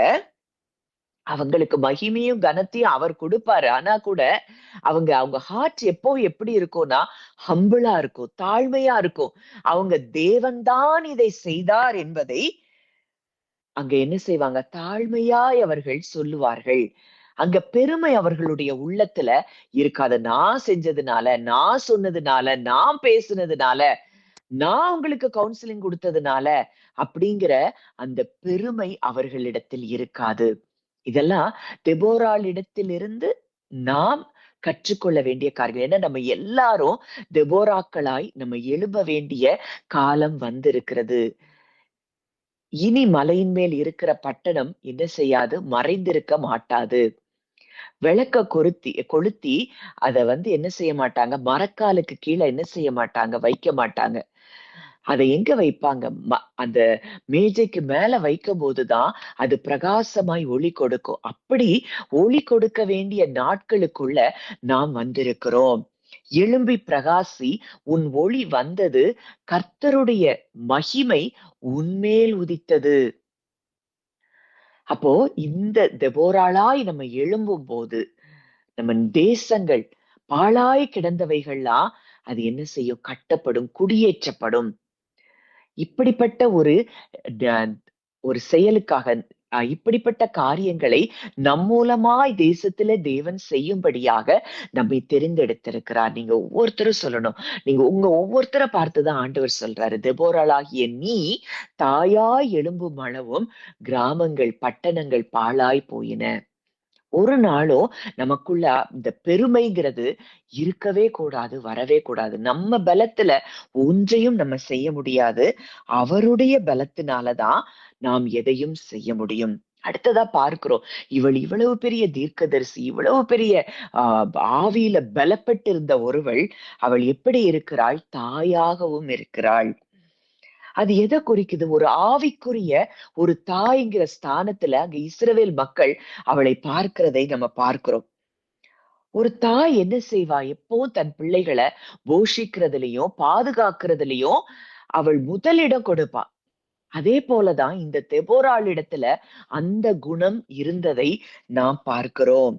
அவங்களுக்கு மகிமையும் கனத்தையும் அவர் கொடுப்பாரு. ஆனா கூட அவங்க ஹார்ட் எப்படி இருக்கும்னா, ஹம்பிளா இருக்கும், தாழ்மையா இருக்கும். அவங்க தேவன் தான் இதை செய்தார் என்பதை அங்க என்ன செய்வாங்க? தாழ்மையாய் அவர்கள் சொல்லுவார்கள். அங்க பெருமை அவர்களுடைய உள்ளத்துல இருக்காது. நான் செஞ்சதுனால, நான் சொன்னதுனால, நான் பேசுனதுனால, நான் உங்களுக்கு கவுன்சிலிங் கொடுத்ததுனால அப்படிங்கிற அந்த பெருமை அவர்களிடத்தில் இருக்காது. இதெல்லாம் தெபோராளிடத்திலிருந்து நாம் கற்றுக்கொள்ள வேண்டிய காரியங்கள். ஏன்னா நம்ம எல்லாரும் தெபோராக்களாய் நம்ம எழும்ப வேண்டிய காலம் வந்திருக்கிறது. இனி மலையின் மேல் இருக்கிற பட்டணம் என்ன செய்யாது? மறைந்திருக்க மாட்டாது. விளக்க கொளுத்தி அத என்ன செய்ய மாட்டாங்க? மரக்காலுக்கு கீழே என்ன செய்ய மாட்டாங்க? வைக்க மாட்டாங்க. அதை எங்க வைப்பாங்க? அந்த மேஜைக்கு மேல வைக்கும் போதுதான் அது பிரகாசமாய் ஒளி கொடுக்கும். அப்படி ஒளி கொடுக்க வேண்டிய நாட்களுக்குள்ள நாம் வந்திருக்கிறோம். எழும்பி பிரகாசி, உன் ஒளி வந்தது, கர்த்தருடைய மகிமை உன்மேல் உதித்தது. அப்போ இந்த தெபோராளாய் நம்ம எழும்பும் போது நம்ம தேசங்கள் பாழாய் கிடந்தவைகள்லாம் அது என்ன செய்யும்? கட்டப்படும், குடியேற்றப்படும். இப்படிப்பட்ட ஒரு செயலுக்காக இப்படிப்பட்ட காரியங்களை நம் மூலமாய் தேசத்துல தேவன் செய்யும்படியாக நம்மை தெரிந்தெடுத்திருக்கிறார். நீங்க ஒவ்வொருத்தரும் சொல்லணும். நீங்க உங்க ஒவ்வொருத்தரை பார்த்துதான் ஆண்டவர் சொல்றாரு, தெபோராளாகிய நீ தாயாய் எழும்பும் அளவும் கிராமங்கள் பட்டணங்கள் பாழாய் போயின. ஒரு நாளும் நமக்குள்ள இந்த பெருமைங்கிறது இருக்கவே கூடாது, வரவே கூடாது. நம்ம பலத்துல ஒன்றையும் நம்ம செய்ய முடியாது. அவருடைய பலத்தினாலதான் நாம் எதையும் செய்ய முடியும். அடுத்ததா பார்க்கிறோம், இவள் இவ்வளவு பெரிய தீர்க்கதரிசி, இவ்வளவு பெரிய ஆவியில பலப்பட்டு இருந்த ஒருவள், அவள் எப்படி இருக்கிறாள்? தாயாகவும் இருக்கிறாள். அது எதை குறிக்குது? ஒரு ஆவிக்குரிய ஒரு தாய்ங்கிற ஸ்தானத்துல அங்க இஸ்ரவேல் மக்கள் அவளை பார்க்கிறதை நம்ம பார்க்கிறோம். ஒரு தாய் என்ன செய்வா? எப்பவும் தன் பிள்ளைகளை போஷிக்கிறதுலயும் பாதுகாக்கிறதுலயும் அவள் முதலிடம் கொடுப்பா. அதே போலதான் இந்த தெபோராளிடத்துல அந்த குணம் இருந்ததை நாம் பார்க்கிறோம்.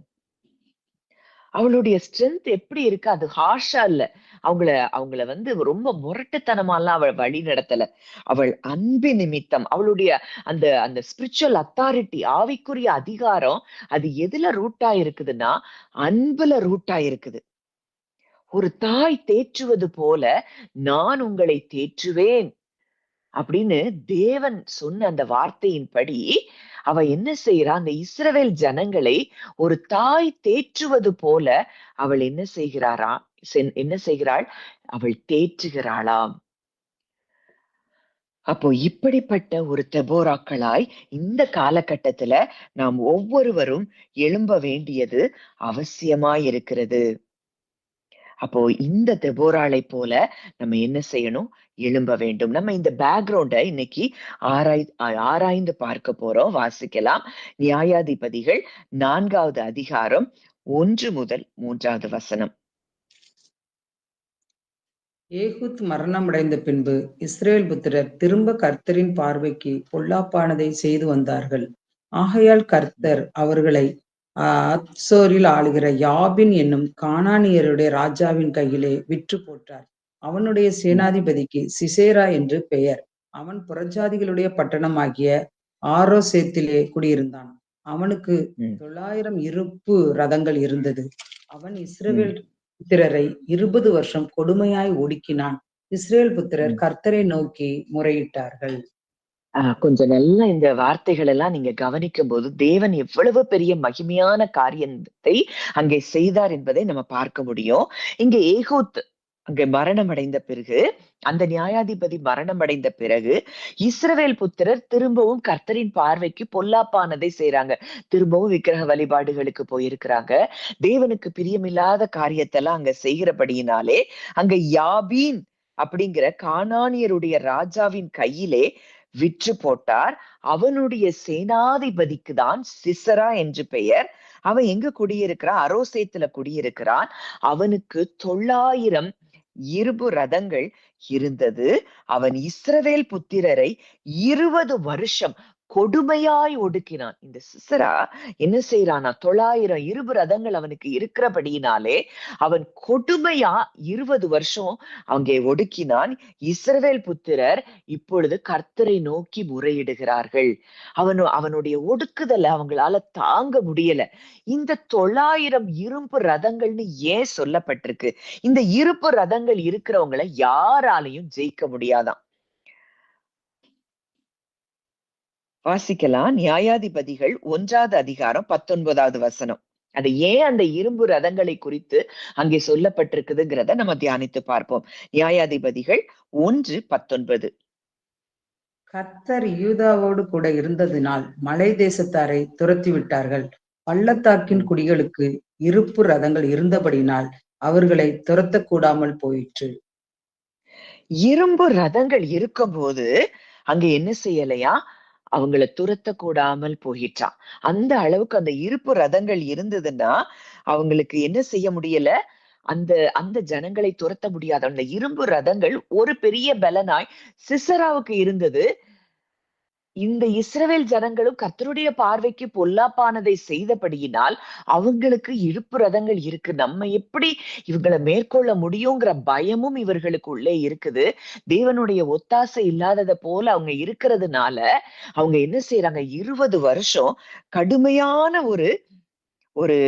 அவளுடைய ஸ்ட்ரென்த் எப்படி இருக்கு? அது ஹார்ஷா இல்ல. அவங்கள அவங்கள ரொம்ப முரட்டுத்தனமாலாம் அவள் வழி நடத்தல. அவள் அன்பு நிமித்தம் அவளுடைய அந்த அந்த ஸ்பிரிச்சுவல் அத்தாரிட்டி, ஆவிக்குரிய அதிகாரம், அது எதுல ரூட்டா இருக்குதுன்னா, அன்புல ரூட்டா இருக்குது. ஒரு தாய் தேற்றுவது போல நான் உங்களை தேற்றுவேன் அப்படின்னு தேவன் சொன்ன அந்த வார்த்தையின்படி அவ என்ன செய்யறா? அந்த இஸ்ரவேல் ஜனங்களை ஒரு தாய் தேற்றுவது போல அவள் என்ன செய்கிறாள்? அவள் தேற்றுகிறாளாம். அப்போ இப்படிப்பட்ட ஒரு தெபோராக்களாய் இந்த காலகட்டத்துல நாம் ஒவ்வொருவரும் எழும்ப வேண்டியது அவசியமாய் இருக்கிறது. அப்போ இந்த தெபோராளை போல நம்ம என்ன செய்யணும்? எழும்ப வேண்டும். நம்ம இந்த பேக்ரவுண்ட இன்னைக்கு ஆராய்ந்து பார்க்க போறோம். வாசிக்கலாம். நியாயாதிபதிகள் 4வது அதிகாரம் 1 முதல் 3வது வசனம். ஏகூத் மரணமடைந்த பின்பு இஸ்ரேல் புத்திரர் திரும்ப கர்த்தரின் பார்வைக்கு பொல்லாப்பானதை செய்து வந்தார்கள். ஆகையால் கர்த்தர் அவர்களை அத்சோரில் ஆளுகிற யாபின் என்னும் கானானியருடைய ராஜாவின் கையிலே விற்று போட்டார். அவனுடைய சேனாதிபதிக்கு சிசேரா என்று பெயர். அவன் புறஜாதிகளுடைய பட்டணமாகிய ஆரோசேத்திலே குடியிருந்தான். அவனுக்கு 900 இருப்பு ரதங்கள் இருந்தது. அவன் இஸ்ரவேல் புத்திரரை 20 வருஷம் கொடுமையாய் ஒடுக்கினான். இஸ்ரேல் புத்திரர் கர்த்தரை நோக்கி முறையிட்டார்கள். கொஞ்சம் நல்லா இந்த வார்த்தைகள் எல்லாம் நீங்க கவனிக்கும் போது தேவன் எவ்வளவு பெரிய மகிமையான காரியத்தை அங்கே செய்தார் என்பதை நம்ம பார்க்க முடியும். இங்க ஏகூத் அங்கே மரணம் அடைந்த பிறகு, அந்த நியாயாதிபதி மரணம் அடைந்த பிறகு இஸ்ரவேல் புத்திரர் திரும்பவும் கர்த்தரின் பார்வைக்கு பொல்லாப்பானதை செய்யறாங்க. திரும்பவும் விக்கிரக வழிபாடுகளுக்கு போயிருக்கிறாங்க. தேவனுக்கு பிரியமில்லாத காரியத்தெல்லாம் அங்க செய்கிறபடியினாலே அங்க யாபீன் அப்படிங்கிற கானானியருடைய ராஜாவின் கையிலே விற்று போட்டார். அவனுடைய சேனாதிபதிக்கு தான் சிசரா என்று பெயர். அவன் எங்க குடியிருக்கிறான்? அரோசேத்துல குடியிருக்கிறான். அவனுக்கு 900 இரும்பு ரதங்கள் இருந்தது. அவன் இஸ்ரவேல் புத்திரரை 20 வருஷம் கொடுமையாய் ஒடுக்கினான். இந்த சிசரா என்ன செய்யறானா? 900 இரும்பு ரதங்கள் அவனுக்கு இருக்கிறபடியினாலே அவன் கொடுமையா 20 வருஷம் அங்கே ஒடுக்கினான். இஸ்ரவேல் புத்திரர் இப்பொழுது கர்த்தரை நோக்கி முறையிடுகிறார்கள். அவனுடைய ஒடுக்குதலை அவங்களால தாங்க முடியல. இந்த 900 இரும்பு ரதங்கள்னு ஏன் சொல்லப்பட்டிருக்கு? இந்த இரும்பு ரதங்கள் இருக்கிறவங்களை யாராலையும் ஜெயிக்க முடியாதான். வாசிக்கலாம். நியாயாதிபதிகள் 1வது அதிகாரம் 19வது வசனம். அது ஏன் அந்த இரும்பு ரதங்களை குறித்து அங்கே சொல்லப்பட்டிருக்குதுங்கிறத நம்ம தியானித்து பார்ப்போம். நியாயாதிபதிகள் 1:19. கர்த்தர் யூதாவோடு கூட இருந்ததினால் மலை தேசத்தாரை துரத்தி விட்டார்கள். பள்ளத்தாக்கின் குடிகளுக்கு இருப்பு ரதங்கள் இருந்தபடினால் அவர்களை துரத்தக்கூடாமல் போயிற்று. இரும்பு ரதங்கள் இருக்கும்போது அங்க என்ன செய்யலையா? அவங்கள துரத்த கூடாமல் போயிட்டான். அந்த அளவுக்கு அந்த இருப்பு ரதங்கள் இருந்ததுன்னா அவங்களுக்கு என்ன செய்ய முடியல? அந்த அந்த ஜனங்களை துரத்த முடியாது. அந்த இரும்பு ரதங்கள் ஒரு பெரிய பலனாய் சிசராவுக்கு இருந்தது. இந்த இஸ்ரவேல் ஜனங்களும் கர்த்தருடைய பார்வைக்கு பொல்லாப்பானதை செய்தபடியினால் அவங்களுக்கு இருப்பு ரதங்கள் இருக்கு. நம்ம எப்படி இவங்களை மேற்கொள்ள முடியுங்கிற பயமும் இவர்களுக்கு உள்ளே இருக்குது. தேவனுடைய ஒத்தாசை இல்லாததை போல அவங்க இருக்கிறதுனால அவங்க என்ன செய்யறாங்க? 20 வருஷம் கடுமையான ஒரு ஒரு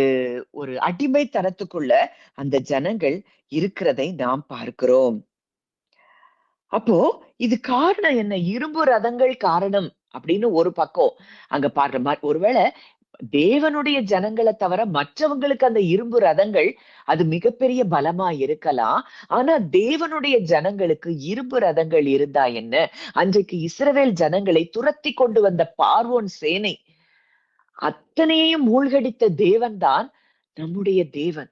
ஒரு அடிமைத்தனத்துக்குள்ள அந்த ஜனங்கள் இருக்கிறதை நாம் பார்க்கிறோம். அப்போ இது காரணம் என்ன? இரும்பு ரதங்கள் காரணம் அப்படின்னு ஒரு பக்கம் அங்க பாடுற மாதிரி. ஒருவேளை தேவனுடைய ஜனங்களை தவிர மற்றவங்களுக்கு அந்த இரும்பு ரதங்கள் அது மிகப்பெரிய பலமா இருக்கலாம். ஆனா தேவனுடைய ஜனங்களுக்கு இரும்பு ரதங்கள் இருந்தா என்ன? அன்றைக்கு இஸ்ரவேல் ஜனங்களை துரத்தி கொண்டு வந்த பார்வோன் சேனை அத்தனையையும் மூழ்கடித்த தேவன் தான் நம்முடைய தேவன்.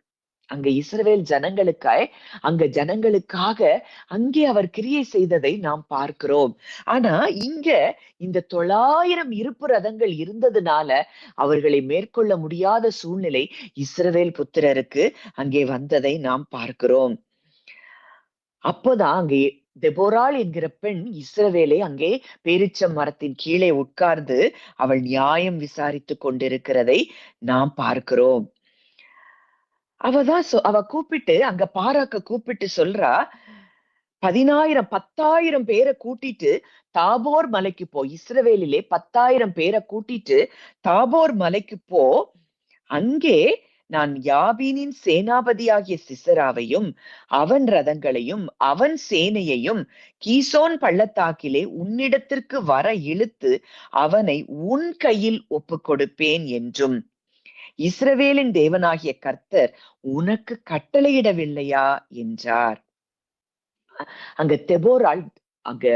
அங்க இஸ்ரவேல் ஜனங்களுக்காக அங்கே அவர் கிரியை செய்ததை நாம் பார்க்கிறோம். ஆனா இங்க இந்த 900 இருப்பு ரதங்கள் இருந்ததுனால அவர்களை மேற்கொள்ள முடியாத சூழ்நிலை இஸ்ரவேல் புத்திரருக்கு அங்கே வந்ததை நாம் பார்க்கிறோம். அப்போதான் அங்கே தெபோராள் என்கிற பெண் இஸ்ரவேலை அங்கே பேரீச்ச மரத்தின் கீழே உட்கார்ந்து அவள் நியாயம் விசாரித்துக் கொண்டிருக்கிறதை நாம் பார்க்கிறோம். அவ கூப்பிட்டு அங்க பாராக்க கூப்பிட்டு சொல்றா, 10,000 பேரை கூட்டிட்டு தாபோர் மலைக்கு போ. இஸ்ரவேலிலே 10,000 பேரை கூட்டிட்டு தாபோர் மலைக்கு போ. அங்கே நான் யாபீனின் சேனாபதியாகிய சிசராவையும் அவன் ரதங்களையும் அவன் சேனையையும் கீசோன் பள்ளத்தாக்கிலே உன்னிடத்திற்கு வர இழுத்து அவனை உன் கையில் ஒப்புக் கொடுப்பேன் என்றும் இஸ்ரவேலின் தேவனாகிய கர்த்தர் உனக்கு கட்டளையிடவில்லையா என்றார். அங்க தெபோராள் அங்க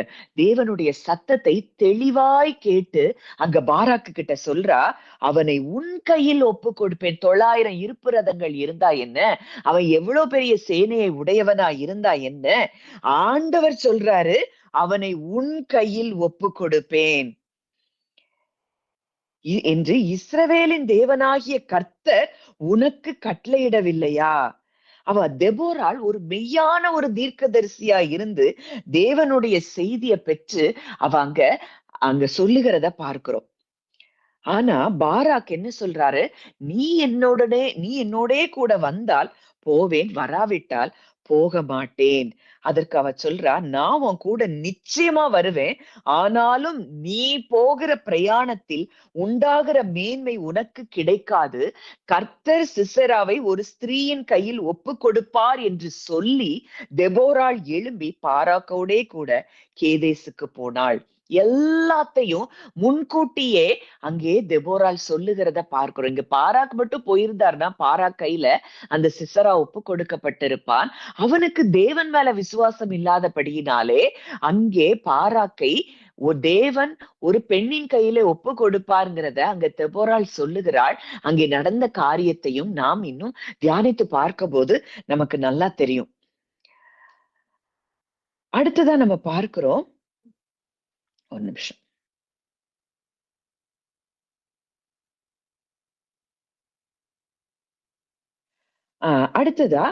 தேவனுடைய சத்தத்தை தெளிவாய் கேட்டு அங்க பாராக்கு கிட்ட சொல்றா, அவனை உன் கையில் ஒப்பு கொடுப்பேன். 900 இருப்பு ரதங்கள் இருந்தா என்ன, அவன் எவ்வளவு பெரிய சேனையை உடையவனா இருந்தா என்ன, ஆண்டவர் சொல்றாரு அவனை உன் கையில் ஒப்பு கொடுப்பேன் என்று இஸ்ரவேலின் தேவனாகிய கர்த்தர் உனக்கு கட்டளையிடவில்லையா? அவ தெபோராள் ஒரு மெய்யான ஒரு தீர்க்கதரிசியா இருந்து தேவனுடைய செய்தியை பெற்று அவ அங்க சொல்லுகிறத பார்க்கிறோம். ஆனா பாராக் என்ன சொல்றாரு, நீ என்னோடே கூட வந்தால் போவேன், வராவிட்டால் போக மாட்டேன். அதற்கு அவ சொல்றா, நான் உன் கூட நிச்சயமா வருவேன், ஆனாலும் நீ போகிற பிரயாணத்தில் உண்டாகிற மேன்மை உனக்கு கிடைக்காது. கர்த்தர் சிசராவை ஒரு ஸ்திரீயின் கையில் ஒப்பு கொடுப்பார் என்று சொல்லி தெபோராள் எழும்பி பாராக்கோடே கூட கேதேசுக்கு போனாள். எல்லாத்தையும் முன்கூட்டியே அங்கே தெபோராள் சொல்லுகிறத பார்க்கிறோம். இங்க பாராக் மட்டும் போயிருந்தார்னா பாராக் கையில அந்த சிசரா ஒப்பு கொடுக்கப்பட்டிருப்பான். அவனுக்கு தேவன் மேல விசுவாசம் இல்லாதபடியினாலே அங்கே பாராக்கை தேவன் ஒரு பெண்ணின் கையில ஒப்பு கொடுப்பாருங்கிறத அங்க தெபோராள் சொல்லுகிறாள். அங்கே நடந்த காரியத்தையும் நாம் இன்னும் தியானித்து பார்க்க போது நமக்கு நல்லா தெரியும். அடுத்ததான் நம்ம பார்க்கிறோம், ஒரு நிமிஷம். அடுத்ததா,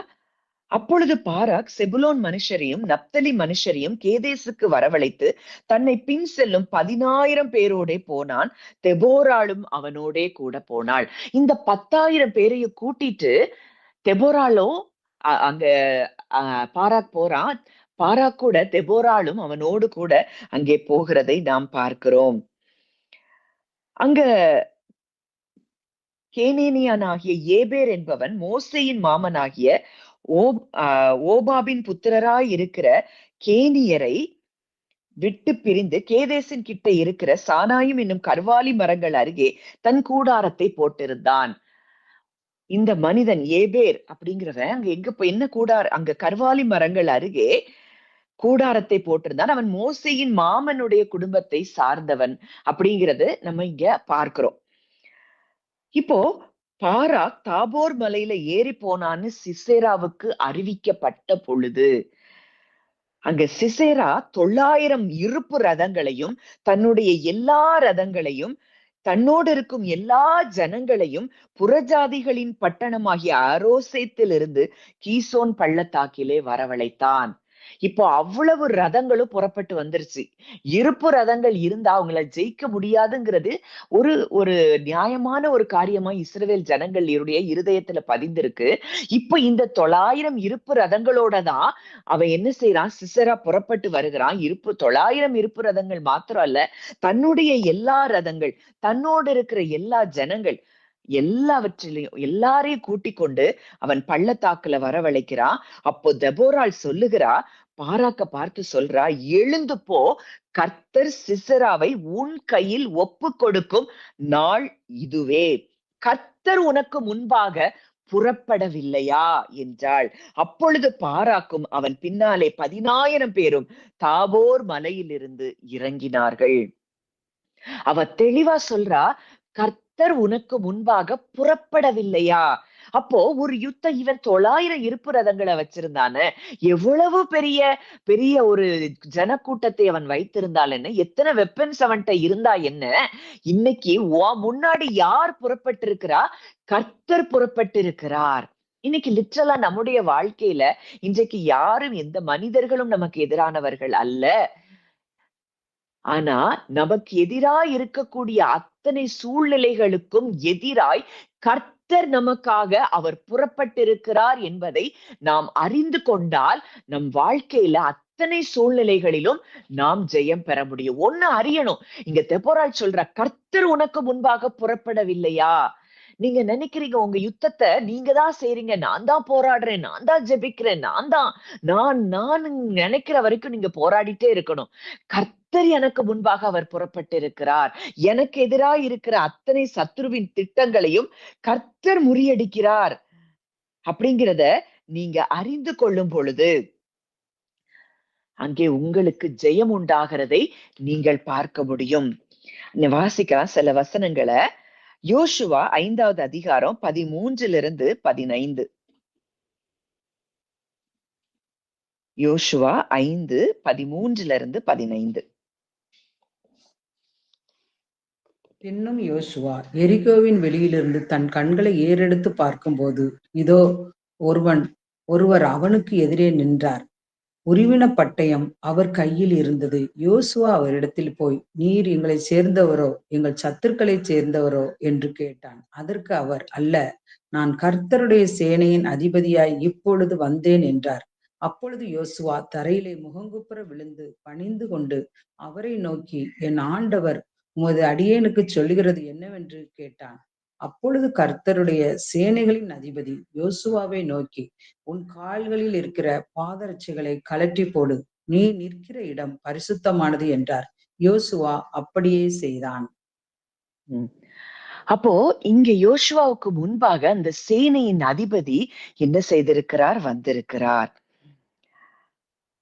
அப்பொழுது பாராக் செபுலோன் மனுஷரையும் நப்தலி மனுஷரையும் கேதேசுக்கு வரவழைத்து தன்னை பின் செல்லும் 10,000 பேரோடே போனான். தெபோராளும் அவனோடே கூட போனாள். இந்த 10,000 பேரையும் கூட்டிட்டு தெபோராளும் அங்க பாராக் போறான். பாராக் கூட தெபோராளும் அவனோடு கூட அங்கே போகிறதை நாம் பார்க்கிறோம். அங்க கேனேனியனாகிய ஏபேர் என்பவன் மோசேயின் மாமனாகிய ஓபாபின் புத்திரராய் இருக்கிற கேனியரை விட்டு பிரிந்து கேதேசின் கிட்ட இருக்கிற சானாயும் என்னும் கர்வாலி மரங்கள் அருகே தன் கூடாரத்தை போட்டிருந்தான். இந்த மனிதன் ஏபேர் அப்படிங்கிறவன் அங்க என்ன அங்க கர்வாலி மரங்கள் அருகே கூடாரத்தை போட்டிருந்தான். அவன் மோசேயின் மாமனுடைய குடும்பத்தை சார்ந்தவன் அப்படிங்கிறது நம்ம இங்க பார்க்கிறோம். இப்போ பாராக் தாபோர் மலையில ஏறி போனான்னு சிசேராவுக்கு அறிவிக்கப்பட்ட பொழுது அங்க சிசேரா 900 இருப்பு ரதங்களையும் தன்னுடைய எல்லா ரதங்களையும் தன்னோடு இருக்கும் எல்லா ஜனங்களையும் புறஜாதிகளின் பட்டணமாகிய அரோசேத்திலிருந்து கீசோன் பள்ளத்தாக்கிலே வரவழைத்தான். இப்போ அவ்வளவு ரதங்களும் புறப்பட்டு வந்துருச்சு. இருப்பு ரதங்கள் இருந்தா அவங்கள ஜெயிக்க முடியாதுங்கிறது ஒரு நியாயமான ஒரு காரியமா இஸ்ரவேல் ஜனங்களுடைய இருதயத்துல பதிந்திருக்கு. இப்ப இந்த 900 இருப்பு ரதங்களோட தான் அவன் என்ன செய்யறான், சிசரா புறப்பட்டு வருகிறான். 900 இருப்பு ரதங்கள் மாத்திரம் அல்ல, தன்னுடைய எல்லா ரதங்கள், தன்னோடு இருக்கிற எல்லா ஜனங்கள் எல்லாவற்றிலையும் எல்லாரையும் கூட்டிக் கொண்டு அவன் பள்ளத்தாக்குல வரவழைக்கிறான். அப்போ தெபோராள் சொல்லுகிறா, பாராக்க பார்த்து சொல்றா, எழுந்து போ, கர்த்தர் சிசராவை உன் கையில் ஒப்பு கொடுக்கும் நாள் இதுவே. கர்த்தர் உனக்கு முன்பாக புறப்படவில்லையா என்றாள். அப்பொழுது பாராக்கும் அவன் பின்னாலே 10,000 பேரும் தாபோர் மலையிலிருந்து இறங்கினார்கள். அவ தெளிவா சொல்றா, கர்த்தர் உனக்கு முன்பாக புறப்படவில்லையா? அப்போ ஒரு யுத்தம், இவன் 900 இருப்பு ரதங்களை வச்சிருந்தானே, எவ்வளவு பெரிய பெரிய ஒரு ஜனக்கூட்டத்தை அவன் வைத்திருந்தால் என்ன, எத்தனை வெப்பன்ஸ் அவன்கிட்ட இருந்தா என்ன, இன்னைக்கு முன்னாடி யார் புறப்பட்டிருக்கிறா? கர்த்தர் புறப்பட்டிருக்கிறார். இன்னைக்கு லிட்ரலா நம்முடைய வாழ்க்கையில இன்றைக்கு யாரும், எந்த மனிதர்களும் நமக்கு எதிரானவர்கள் அல்ல. ஆனா நமக்கு எதிராய் இருக்கக்கூடிய அத்தனை சூழ்நிலைகளுக்கும் எதிராய் கர்த்தர் நமக்காக அவர் புறப்பட்டிருக்கிறார் என்பதை நாம் அறிந்து கொண்டால் நம் வாழ்க்கையில அத்தனை சூழ்நிலைகளிலும் நாம் ஜெயம் பெற முடியும். ஒண்ணு அறியணும், இங்க தெபோராள் சொல்ற, கர்த்தர் உனக்கு முன்பாக புறப்படவில்லையா? நீங்க நினைக்கிறீங்க உங்க யுத்தத்தை நீங்க தான் செய்றீங்க, நான் தான் போராடுறேன், நான் தான் ஜெபிக்கிறேன், நான் நினைக்கிற வரைக்கும் நீங்க போராடிட்டே இருக்கணும். கர்த்தர் எனக்கு முன்பாக அவர் புறப்பட்டிருக்கிறார். எனக்கு எதிராக இருக்கிற அத்தனை சத்துருவின் திட்டங்களையும் கர்த்தர் முறியடிக்கிறார் அப்படிங்கிறத நீங்க அறிந்து கொள்ளும் பொழுது அங்கே உங்களுக்கு ஜெயம் உண்டாகிறதை நீங்கள் பார்க்க முடியும். வாசிக்கலாம் சில வசனங்களை. யோசுவா 5வது அதிகாரம் 13-15. யோசுவா 5:13-15. பின்னும் யோசுவா எரிகோவின் வெளியிலிருந்து தன் கண்களை ஏறெடுத்து பார்க்கும்போது, இதோ ஒருவர் அவனுக்கு எதிரே நின்றார். உருவின பட்டயம் அவர் கையில் இருந்தது. யோசுவா அவரிடத்தில் போய், நீர் எங்களை சேர்ந்தவரோ எங்கள் சத்துருக்களை சேர்ந்தவரோ என்று கேட்டான். அதற்கு அவர், அல்ல, நான் கர்த்தருடைய சேனையின் அதிபதியாய் இப்பொழுது வந்தேன் என்றார். அப்பொழுது யோசுவா தரையிலே முகங்குப்புற விழுந்து பணிந்து கொண்டு அவரை நோக்கி, என் ஆண்டவர், உமது அடியேனுக்கு சொல்லுகிறது என்னவென்று கேட்டான். அப்பொழுது கர்த்தருடைய சேனைகளின் அதிபதி யோசுவாவை நோக்கி, உன் கால்களில் இருக்கிற பாதரட்சைகளை கழற்றி போடு, நீ நிற்கிற இடம் பரிசுத்தமானது என்றார். யோசுவா அப்படியே செய்தான். அப்போ இங்க யோசுவாவுக்கு முன்பாக அந்த சேனையின் அதிபதி என்ன செய்திருக்கிறார்? வந்திருக்கிறார்.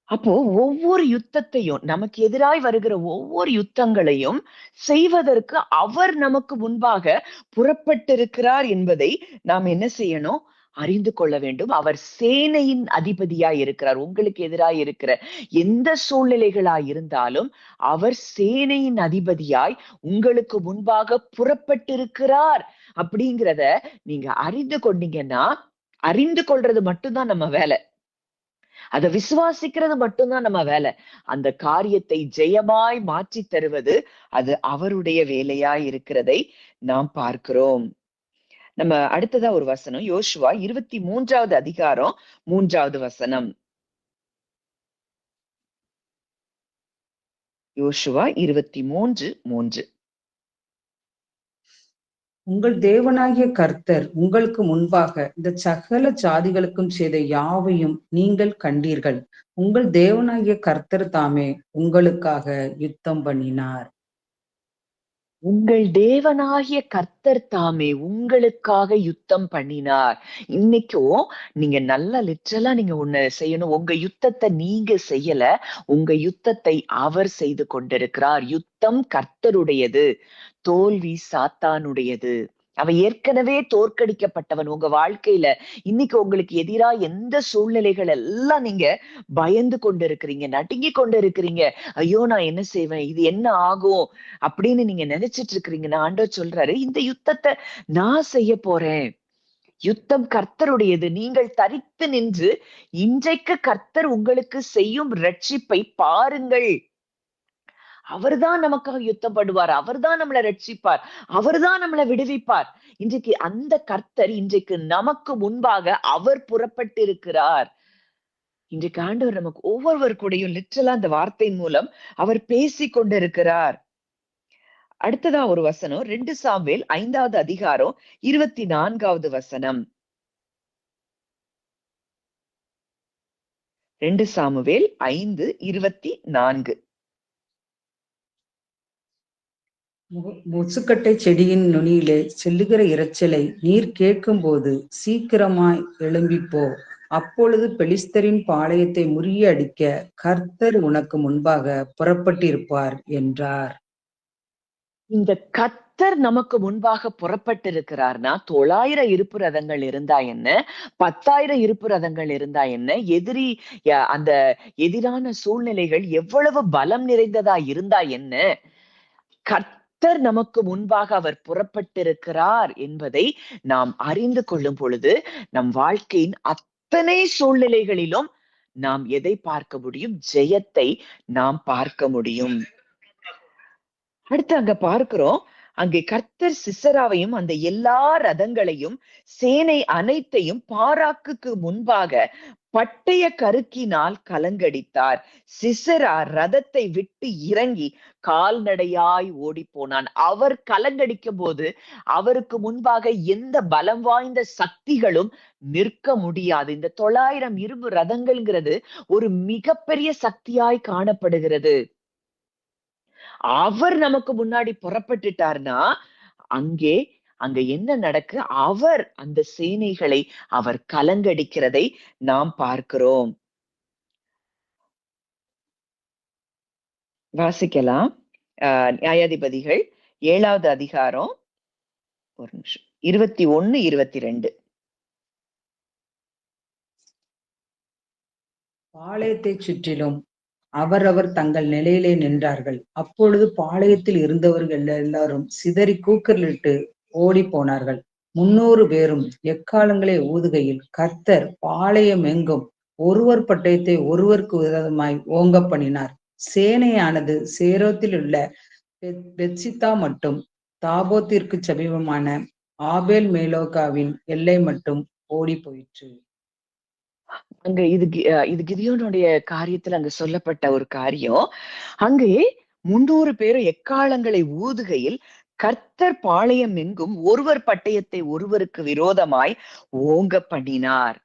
அப்போ ஒவ்வொரு யுத்தத்தையும், நமக்கு எதிராய் வருகிற ஒவ்வொரு யுத்தங்களையும் செய்வதற்கு அவர் நமக்கு முன்பாக புறப்பட்டிருக்கிறார் என்பதை நாம் என்ன செய்யணும்? அறிந்து கொள்ள வேண்டும். அவர் சேனையின் அதிபதியாய் இருக்கிறார். உங்களுக்கு எதிராய் இருக்கிற எந்த சூழ்நிலைகளாய் இருந்தாலும் அவர் சேனையின் அதிபதியாய் உங்களுக்கு முன்பாக புறப்பட்டிருக்கிறார் அப்படிங்கிறத நீங்க அறிந்து கொண்டீங்கன்னா, அறிந்து கொள்றது மட்டும்தான் நம்ம வேலை, அதை விசுவாசிக்கிறது மட்டும்தான் நம்ம வேலை. அந்த காரியத்தை ஜெயமாய் மாற்றி தருவது அது அவருடைய வேலையாய் இருக்கிறதை நாம் பார்க்கிறோம். நம்ம அடுத்ததா ஒரு வசனம், யோசுவா 23வது அதிகாரம் 3வது வசனம். யோசுவா 23:3. உங்கள் தேவனாகிய கர்த்தர் உங்களுக்கு முன்பாக இந்த சகல ஜாதிகளுக்கும் செய்த யாவையும் நீங்கள் கண்டீர்கள். உங்கள் தேவனாகிய கர்த்தர் தாமே உங்களுக்காக யுத்தம் பண்ணினார். உங்கள் தேவனாகிய கர்த்தர் தாமே உங்களுக்காக யுத்தம் பண்ணினார். இன்னைக்கும் நீங்க நல்லா லிட்ரலா நீங்க ஒண்ணு செய்யணும். உங்க யுத்தத்தை நீங்க செய்யல, உங்க யுத்தத்தை அவர் செய்து கொண்டிருக்கிறார். யுத்தம் கர்த்தருடையது, தோல்வி சாத்தானுடையது. அவன் ஏற்கனவே தோற்கடிக்கப்பட்டவன். உங்க வாழ்க்கையில இன்னைக்கு உங்களுக்கு எதிரா எந்த சூழ்நிலைகள் எல்லாம் நீங்க பயந்து கொண்டு இருக்கிறீங்க, நடுங்கி கொண்டு இருக்கிறீங்க, ஐயோ நான் என்ன செய்வேன், இது என்ன ஆகும் அப்படின்னு நீங்க நினைச்சிட்டு இருக்கிறீங்கன்னா, ஆண்டவர் சொல்றாரு, இந்த யுத்தத்தை நான் செய்ய போறேன். யுத்தம் கர்த்தருடையது. நீங்கள் தரித்து நின்று இன்றைக்கு கர்த்தர் உங்களுக்கு செய்யும் ரட்சிப்பை பாருங்கள். அவர்தான் நமக்காக யுத்தம் படுவார், அவர்தான் நம்மளை ரட்சிப்பார், அவர்தான் நம்மளை விடுவிப்பார். இன்றைக்கு அந்த கர்த்தர் இன்றைக்கு நமக்கு முன்பாக அவர் புறப்பட்டிருக்கிறார். இன்றைக்கு ஆண்டவர் நமக்கு ஒவ்வொருவர் கூடயும் லிட்ரலா அந்த வார்த்தையின் மூலம் அவர் பேசி கொண்டிருக்கிறார். அடுத்ததா ஒரு வசனம், 2 சாமுவேல் 5வது அதிகாரம் 24வது வசனம். 2 சாமுவேல் 5:24. முசுக்கட்டை செடியின் நுனியிலே செல்லுகிற இரைச்சலை நீர் கேட்கும்போது சீக்கிரமாய் எழும்பிப்போ. அப்பொழுது பெலிஸ்தரின் பாளையத்தை முறியடிக்க கர்த்தர் உனக்கு முன்பாக புறப்பட்டிருப்பார் என்றார். இந்த கர்த்தர் நமக்கு முன்பாக புறப்பட்டிருக்கிறார்னா 900 இருப்பு ரதங்கள் இருந்தா என்ன, 10,000 இருப்பு ரதங்கள் இருந்தா என்ன, அந்த எதிரான சூழ்நிலைகள் எவ்வளவு பலம் நிறைந்ததா இருந்தா என்ன, கர்த்தர் நமக்கு முன்பாக அவர் புறப்பட்டிருக்கிறார் என்பதை நாம் அறிந்து கொள்ளும் பொழுது நம் வாழ்க்கையின் அத்தனை சூழ்நிலைகளிலும் நாம் எதை பார்க்க முடியும்? ஜெயத்தை நாம் பார்க்க முடியும். அடுத்து அங்க பார்க்கிறோம், அங்கே கர்த்தர் சிசராவையும் அந்த எல்லா ரதங்களையும் சேனை அனைத்தையும் பாராக்குக்கு முன்பாக பட்டய கருக்கினால் கலங்கடித்தார். சிசரா ரதத்தை விட்டு இறங்கி கால்நடையாய் ஓடி போனான். அவர் கலங்கடிக்கும் போது அவருக்கு முன்பாக எந்த பலம் வாய்ந்த சக்திகளும் நிற்க முடியாது. இந்த 900 இரும்பு ரதங்கள்ங்கிறது ஒரு மிகப்பெரிய சக்தியாய் காணப்படுகிறது. அவர் நமக்கு முன்னாடி புறப்பட்டுட்டார்னா அங்க என்ன நடக்கு? அவர் அந்த சேனைகளை அவர் கலங்கடிக்கிறதை நாம் பார்க்கிறோம். வாசிக்கலாம். நியாயாதிபதிகள் 7வது அதிகாரம், ஒரு நிமிஷம், 21, 22. பாளையத்தைச் சுற்றிலும் அவரவர் தங்கள் நிலையிலே நின்றார்கள். அப்பொழுது பாளையத்தில் இருந்தவர்கள் எல்லாரும் சிதறி கூக்குரலிட்டு ஓடி போனார்கள். 300 பேரும் எக்காலங்களை ஊதுகையில் கர்த்தர் பாளையம் எங்கும் ஒருவர் பட்டயத்தை ஒருவருக்கு விரோதமாய் ஓங்க பண்ணினார். சேனையானது சேரோத்தில் உள்ள பெத்சித்தா மட்டும் தாபோத்திற்கு சமீபமான ஆபேல் மேலோகாவின் எல்லை மட்டும் ஓடி போயிற்று. அங்க இது கிதியோனுடைய காரியத்துல அங்க சொல்லப்பட்ட ஒரு காரியம். அங்கே 300 பேரும் எக்காலங்களை ஊதுகையில் கர்த்தர் பாளையம் எங்கும் ஒருவர் பட்டயத்தை ஒருவருக்கு விரோதமாய் ஓங்க பண்ணினார்.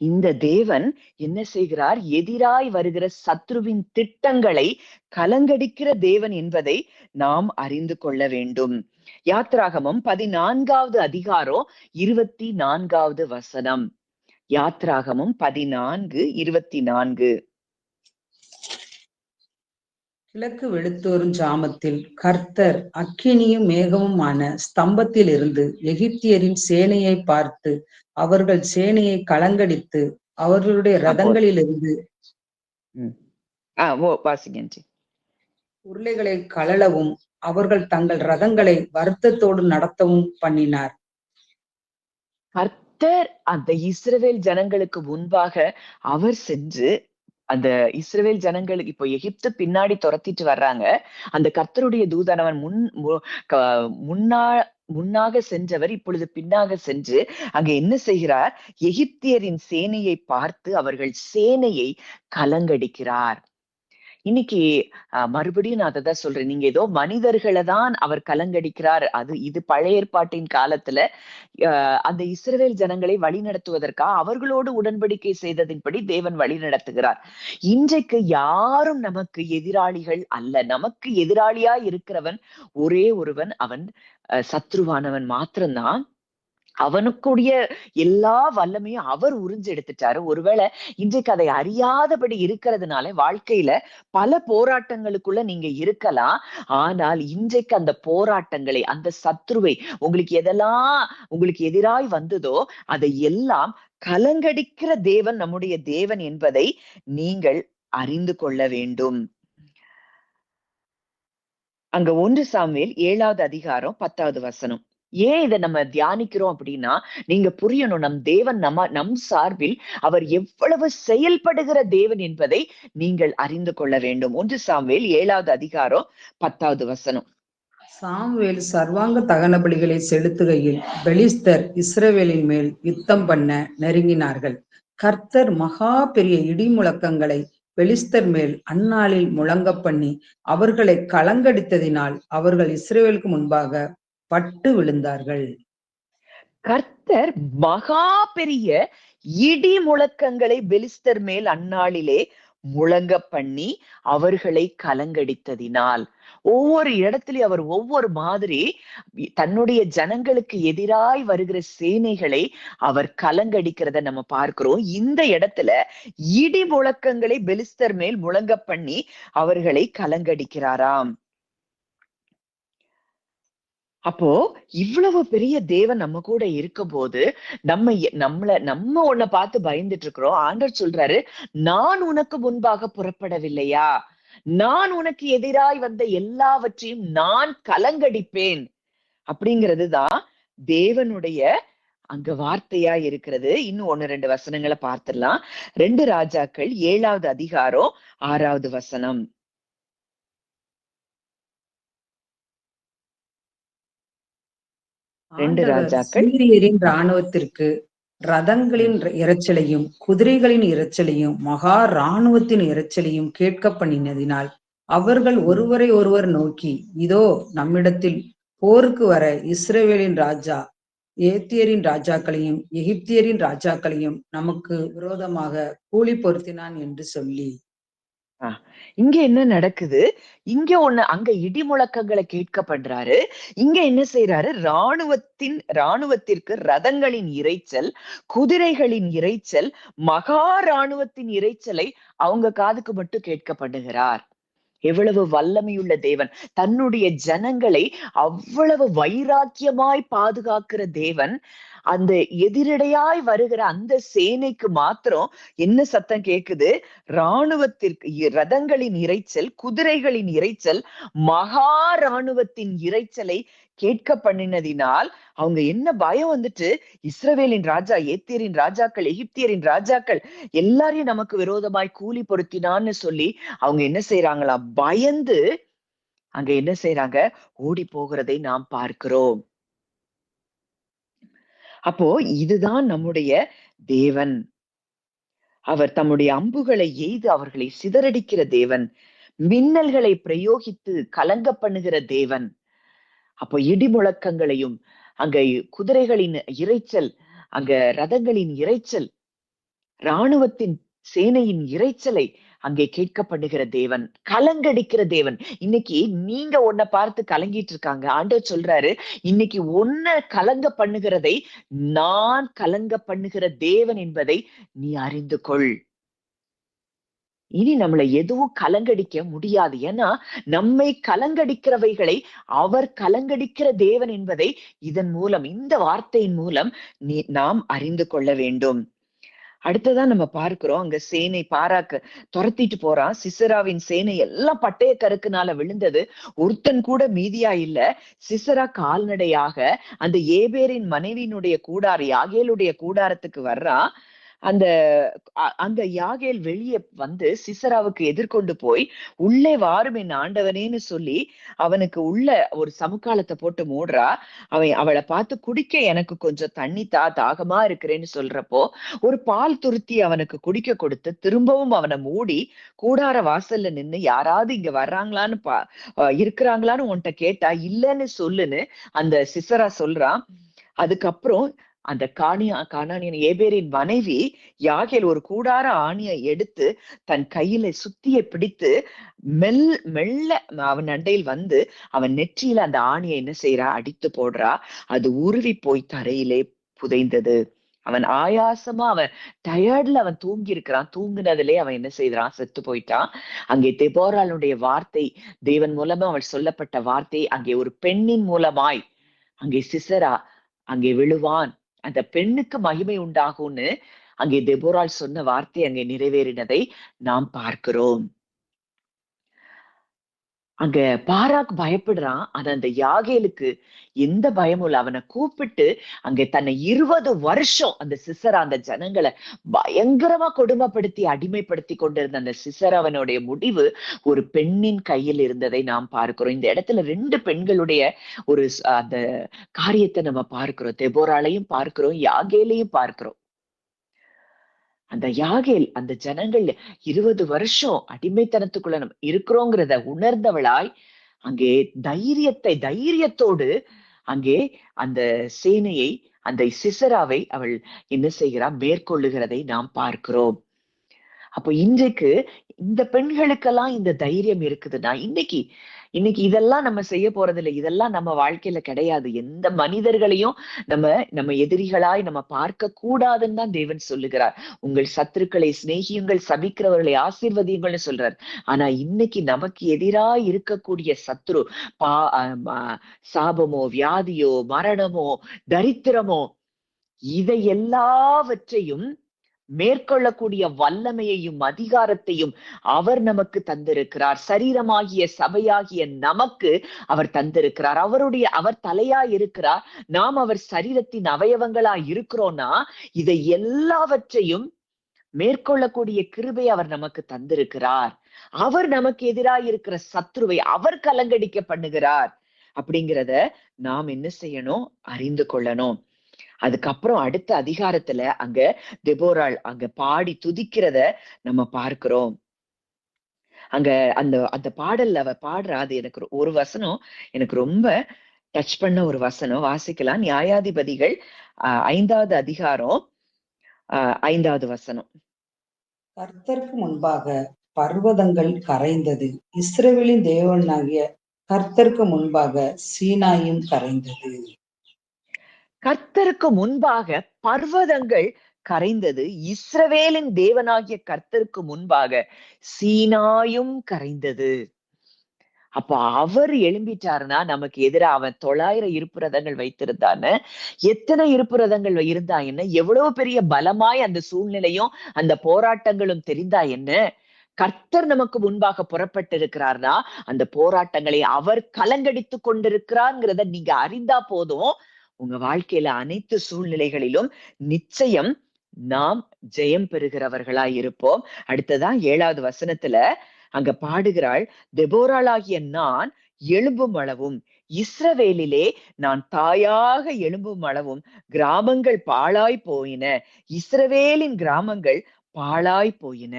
இந்த தேவன் என்ன செய்கிறார்? எதிராய் வருகிற சத்ருவின் திட்டங்களை கலங்கடிக்கிற தேவன் என்பதை நாம் அறிந்து கொள்ள வேண்டும். யாத்ராகமம் 14வது அதிகாரம் 24வது வசனம். யாத்ராகமம் 14:24. கிழக்கு வெளுத்தோறும் ஜாமத்தில் கர்த்தர் அக்கினியும் மேகமுமான ஸ்தம்பத்தில் இருந்து எகிப்தியரின் சேனையை பார்த்து அவர்கள் சேனையை கலங்கடித்து அவர்களுடைய ரதங்களிலிருந்து உருளைகளை கழலவும் அவர்கள் தங்கள் ரதங்களை வருத்தத்தோடு நடத்தவும் பண்ணினார். கர்த்தர் அந்த இஸ்ரவேல் ஜனங்களுக்கு முன்பாக அவர் சென்று அந்த இஸ்ரவேல் ஜனங்களுக்கு இப்போ எகிப்து பின்னாடி துரத்திட்டு வர்றாங்க. அந்த கர்த்தருடைய தூதனவன் முன்னாக சென்றவர் இப்பொழுது பின்னாக சென்று அங்க என்ன செய்கிறார்? எகிப்தியரின் சேனையை பார்த்து அவர்கள் சேனையை கலங்கடிக்கிறார். இன்னைக்கு மறுபடியும் நான் அதைதான் சொல்றேன். நீங்க ஏதோ மனிதர்களை தான் அவர் கலங்கடிக்கிறார், இது பழைய ஏற்பாட்டின் காலத்துல அந்த இஸ்ரவேல் ஜனங்களை வழி நடத்துவதற்காக அவர்களோடு உடன்படிக்கை செய்ததின்படி தேவன் வழி நடத்துகிறார். இன்றைக்கு யாரும் நமக்கு எதிராளிகள் அல்ல. நமக்கு எதிராளியா இருக்கிறவன் ஒரே ஒருவன், அவன் சத்ருவானவன் மாத்திரம்தான். அவனுக்குடைய எல்லா வல்லமையும் அவர் உறிஞ்சு எடுத்துட்டாரு. ஒருவேளை இன்றைக்கு அதை அறியாதபடி இருக்கிறதுனால வாழ்க்கையில பல போராட்டங்களுக்குள்ள நீங்க இருக்கலாம். ஆனால் இன்றைக்கு அந்த போராட்டங்களை, அந்த சத்ருவை, உங்களுக்கு எதிராய் வந்ததோ அதை எல்லாம் கலங்கடிக்கிற தேவன் நம்முடைய தேவன் என்பதை நீங்கள் அறிந்து கொள்ள வேண்டும். அங்க 1 சாமுவேல் 7வது அதிகாரம் 10வது வசனம். ஏன் இதை நம்ம தியானிக்கிறோம் அப்படின்னா, நீங்க புரியணும், நம் தேவன் நம் சார்பில் அவர் எவ்வளவு செயல்படுகிற தேவன் என்பதை நீங்கள் அறிந்து கொள்ள வேண்டும். 1 சாமுவேல் 7வது அதிகாரம் 10வது வசனம். சாமுவேல் சர்வாங்க தகன பலிகளை செலுத்துகையில் பெலிஸ்தர் இஸ்ரவேலின் மேல் யுத்தம் பண்ண நெருங்கினார்கள். கர்த்தர் மகா பெரிய இடி முழக்கங்களை பெலிஸ்தர் மேல் அந்நாளில் முழங்க பண்ணி அவர்களை கலங்கடித்ததினால் அவர்கள் இஸ்ரவேலுக்கு முன்பாக பட்டு விழுந்தார்கள். கர்த்தர் மகா பெரிய இடி முழக்கங்களை பெலிஸ்தர் மேல் அந்நாளிலே முழங்க பண்ணி அவர்களை கலங்கடித்ததினால், ஒவ்வொரு இடத்திலும் அவர் ஒவ்வொரு மாதிரி தன்னுடைய ஜனங்களுக்கு எதிராய் வருகிற சேனைகளை அவர் கலங்கடிக்கிறத நம்ம பார்க்கிறோம். இந்த இடத்துல இடி முழக்கங்களை பெலிஸ்தர் மேல் முழங்க பண்ணி அவர்களை கலங்கடிக்கிறாராம். அப்போ இவ்வளவு பெரிய தேவன் நம்ம கூட இருக்கும் போது நம்ம உன்னை பார்த்து பயந்துட்டு இருக்கிறோம். ஆண்டவர் சொல்றாரு, நான் உனக்கு முன்பாக புறப்படவில்லையா? நான் உனக்கு எதிராய் வந்த எல்லாவற்றையும் நான் கலங்கடிப்பேன். அப்படிங்கிறது தான் தேவனுடைய அங்க வார்த்தையா இருக்கிறது. இன்னும் 1-2 வசனங்களை பார்த்திடலாம். 2 ராஜாக்கள் 7வது அதிகாரம் 6வது வசனம். ரெண்டு ஆண்டவர் ராஜாக்கள் சீரியரின் இராணுவத்திற்கு ரதங்களின் இரைச்சலையும் குதிரைகளின் இரைச்சலையும் மகா இராணுவத்தின் இரைச்சலையும் கேட்க பண்ணினதினால் அவர்கள் ஒருவரை ஒருவர் நோக்கி, இதோ நம்மிடத்தில் போருக்கு வர இஸ்ரவேலின் ராஜா ஏத்தியரின் ராஜாக்களையும் எகிப்தியரின் ராஜாக்களையும் நமக்கு விரோதமாக கூலி பொருத்தினான் என்று சொல்லி. இங்க என்ன நடக்குது? இங்க அங்க இடி முழக்கங்களை கேட்க பண்றாரு. இங்க என்ன செய்யறாரு? ராணுவத்திற்கு ரதங்களின் இரைச்சல், குதிரைகளின் இரைச்சல், மகா ராணுவத்தின் இரைச்சலை அவங்க காதுக்கு மட்டும் கேட்க பண்ணுகிறார். எவ்வளவு வல்லமையுள்ள தேவன்! தன்னுடைய ஜனங்களை அவ்வளவு வைராக்கியமாய் பாதுகாக்கிற தேவன், அந்த எதிரடையாய் வருகிற அந்த சேனைக்கு மாத்திரம் என்ன சத்தம் கேக்குது? ராணுவத்திற்கு ரதங்களின் இரைச்சல், குதிரைகளின் இரைச்சல், மகா ராணுவத்தின் இரைச்சலை கேட்க பண்ணினதினால் அவங்க என்ன பயம் வந்துட்டு, இஸ்ரவேலின் ராஜா, ஏத்தியரின் ராஜாக்கள், எகிப்தியரின் ராஜாக்கள் எல்லாரையும் நமக்கு விரோதமாய் கூலி பொருத்தினான்னு சொல்லி அவங்க என்ன செய்யறாங்களா? பயந்து அங்க என்ன செய்யறாங்க? ஓடி போகிறதை நாம் பார்க்கிறோம். அப்போ இதுதான் நம்முடைய தேவன். அவர் தம்முடைய அம்புகளை எய்து அவர்களை சிதறடிக்கிற தேவன். மின்னல்களை பிரயோகித்து கலங்க பண்ணுகிற தேவன். அப்போ இடி முழக்கங்களையும், அங்க குதிரைகளின் இரைச்சல், அங்க ரதங்களின் இரைச்சல், ராணுவத்தின் சேனையின் இரைச்சலை அங்கே கேட்கப்படுகிற தேவன், கலங்கடிக்கிற தேவன். இன்னைக்கு நீங்க உன்னை பார்த்து கலங்கிட்டு இருக்காங்க. ஆண்டவர் சொல்றாரு, இன்னைக்கு உன்னை கலங்க பண்ணுகிறதை நான் கலங்க பண்ணுகிற தேவன் என்பதை நீ அறிந்து கொள். இனி நம்மளை எதுவும் கலங்கடிக்க முடியாது. ஏன்னா நம்மை கலங்கடிக்கிறவைகளை அவர் கலங்கடிக்கிற தேவன் என்பதை இதன் மூலம், இந்த வார்த்தையின் மூலம் நாம் அறிந்து கொள்ள வேண்டும். அடுத்ததான் நம்ம பார்க்கிறோம், அங்க சேனை பாராக்கு துரத்திட்டு போறான். சிசராவின் சேனை எல்லாம் பட்டய கருக்குனால விழுந்தது. ஒருத்தன் கூட மீதியா இல்ல. சிசரா கால்நடையாக அந்த ஏபேரின் மனைவியினுடைய கூடார யாகேலுடைய கூடாரத்துக்கு வர்றான். அந்த யாகேல் வெளியே வந்து சிசராவுக்கு எதிர்கொண்டு போய், உள்ளே வாரும் என் ஆண்டவனேன்னு சொல்லி அவனுக்கு உள்ள ஒரு சமுக்காலத்தை போட்டு மூடுறா. அவளை பார்த்து, குடிக்க எனக்கு கொஞ்சம் தண்ணி தாகமா இருக்கிறேன்னு சொல்றப்போ ஒரு பால் துருத்தி அவனுக்கு குடிக்க கொடுத்து திரும்பவும் அவனை மூடி கூடார வாசல்ல நின்னு, யாராவது இங்க வர்றாங்களான்னு இருக்கிறாங்களான்னு உன்கிட்ட கேட்டா இல்லைன்னு சொல்லுன்னு அந்த சிசரா சொல்றான். அதுக்கப்புறம் அந்த கானானியன் ஏபேரின் மனைவி யாகேல் ஒரு கூடார ஆணியை எடுத்து தன் கையில சுத்திய பிடித்து மெல்ல அவன் அண்டையில் வந்து அவன் நெற்றியில அந்த ஆணியை என்ன செய்யறா? அடித்து போடுறா. அது உருவி போய் தரையிலே புதைந்தது. அவன் ஆயாசமா, அவன் டயர்ட்ல அவன் தூங்கி இருக்கிறான். தூங்குனதுலே அவன் என்ன செய்யறான்? செத்து போயிட்டான். அங்கே தெபோராளுடைய வார்த்தை, தேவன் மூலமா அவள் சொல்லப்பட்ட வார்த்தை, அங்கே ஒரு பெண்ணின் மூலமாய் அங்கே சிசரா அங்கே விழுவான், அந்த பெண்ணுக்கு மகிமை உண்டாகும்னு அங்கே தெபோராள் சொன்ன வார்த்தை அங்கே நிறைவேறினதை நாம் பார்க்கிறோம். அங்க பாராக் பயப்படுறான். ஆனா அந்த யாகேலுக்கு எந்த பயமும் இல்ல. அவனை கூப்பிட்டு அங்க தன்னை 20 வருஷம் அந்த சிசரா அந்த ஜனங்களை பயங்கரமா கொடுமைப்படுத்தி அடிமைப்படுத்தி கொண்டிருந்த அந்த சிசராவனுடைய முடிவு ஒரு பெண்ணின் கையில் இருந்ததை நாம் பார்க்கிறோம். இந்த இடத்துல 2 பெண்களுடைய ஒரு அந்த காரியத்தை நம்ம பார்க்கிறோம். தெபோராளையும் பார்க்கிறோம், யாகேலையும் பார்க்கிறோம். அந்த யாகேல் அந்த ஜனங்கள் 20 வருஷம் அடிமைத்தனத்துக்குள்ள நம்ம இருக்கிறோங்கிறத உணர்ந்தவளாய் அங்கே தைரியத்தோடு அங்கே அந்த சேனையை, அந்த சிசராவை அவள் என்ன செய்கிறாள்? மேற்கொள்ளுகிறதை நாம் பார்க்கிறோம். அப்போ இன்றைக்கு இந்த பெண்களுக்கெல்லாம் இந்த தைரியம் இருக்குதுன்னா இன்னைக்கு இன்னைக்கு இதெல்லாம் நம்ம செய்ய போறது இல்லை. இதெல்லாம் நம்ம வாழ்க்கையில கிடையாது. எந்த மனிதர்களையும் நம்ம நம்ம எதிரிகளாய் நம்ம பார்க்க கூடாதுன்னு தான் தேவன் சொல்லுகிறார். உங்கள் சத்துருக்களை சிநேகியுங்கள், சபிக்கிறவர்களை ஆசீர்வதியுங்கள்னு சொல்றார். ஆனா இன்னைக்கு நமக்கு எதிராய் இருக்கக்கூடிய சத்துரு பா சாபமோ, வியாதியோ, மரணமோ, தரித்திரமோ, இதை எல்லாவற்றையும் மேற்கொள்ளக்கூடிய வல்லமையையும் அதிகாரத்தையும் அவர் நமக்கு தந்திருக்கிறார். சரீரமாகிய சபையாகிய நமக்கு அவர் தந்திருக்கிறார். அவர் தலையாய் இருக்கிறார். நாம் அவர் சரீரத்தின் அவயவங்களாய் இருக்கிறோம்னா இதை எல்லாவற்றையும் மேற்கொள்ளக்கூடிய கிருபை அவர் நமக்கு தந்திருக்கிறார். அவர் நமக்கு எதிராக இருக்கிற சத்ருவை அவர் கலங்கடிக்க பண்ணுகிறார். அப்படிங்கிறத நாம் என்ன செய்யணும்? அறிந்து கொள்ளணும். அதுக்கப்புறம் அடுத்த அதிகாரத்துல அங்க தெபோராள் அங்க பாடி துதிக்கிறத நம்ம பார்க்கிறோம். அங்க அந்த அந்த பாடல்ல அவ பாடுறா. அது எனக்கு ஒரு வசனம் எனக்கு ரொம்ப டச் பண்ண ஒரு வசனம். வாசிக்கலாம். நியாயாதிபதிகள் 5வது அதிகாரம் 5வது வசனம். கர்த்தருக்கு முன்பாக பர்வதங்கள் கரைந்தது, இஸ்ரவேலின் தேவனாகிய கர்த்தருக்கு முன்பாக சீனாயும் கரைந்தது. கர்த்தருக்கு முன்பாக பர்வதங்கள் கரைந்தது, இஸ்ரவேலின் தேவனாகிய கர்த்தருக்கு முன்பாக சீனாயும் கரைந்தது. அப்ப அவர் எழும்பிட்டாருன்னா நமக்கு எதிராக அவன் 900 இருப்புரதங்கள் வைத்திருந்தான்னு, எத்தனை இருப்புரதங்கள் இருந்தா என்ன, எவ்வளவு பெரிய பலமாய் அந்த சூழ்நிலையும் அந்த போராட்டங்களும் தெரிந்தா என்ன, கர்த்தர் நமக்கு முன்பாக புறப்பட்டு இருக்கிறார்னா அந்த போராட்டங்களை அவர் கலங்கடித்து கொண்டிருக்கிறார்ங்கிறத நீங்க அறிந்தா போதும், உங்க வாழ்க்கையில அனைத்து சூழ்நிலைகளிலும் நிச்சயம் நாம் ஜெயம் பெறுகிறவர்களாய் இருப்போம். அடுத்ததான் 7வது வசனத்துல அங்க பாடுகிறாள், தெபோராளாகிய நான் எழும்பும் அளவும் இஸ்ரவேலிலே நான் தாயாக எழும்பும் அளவும் கிராமங்கள் பாழாய் போயின, இஸ்ரவேலின் கிராமங்கள் பாழாய் போயின.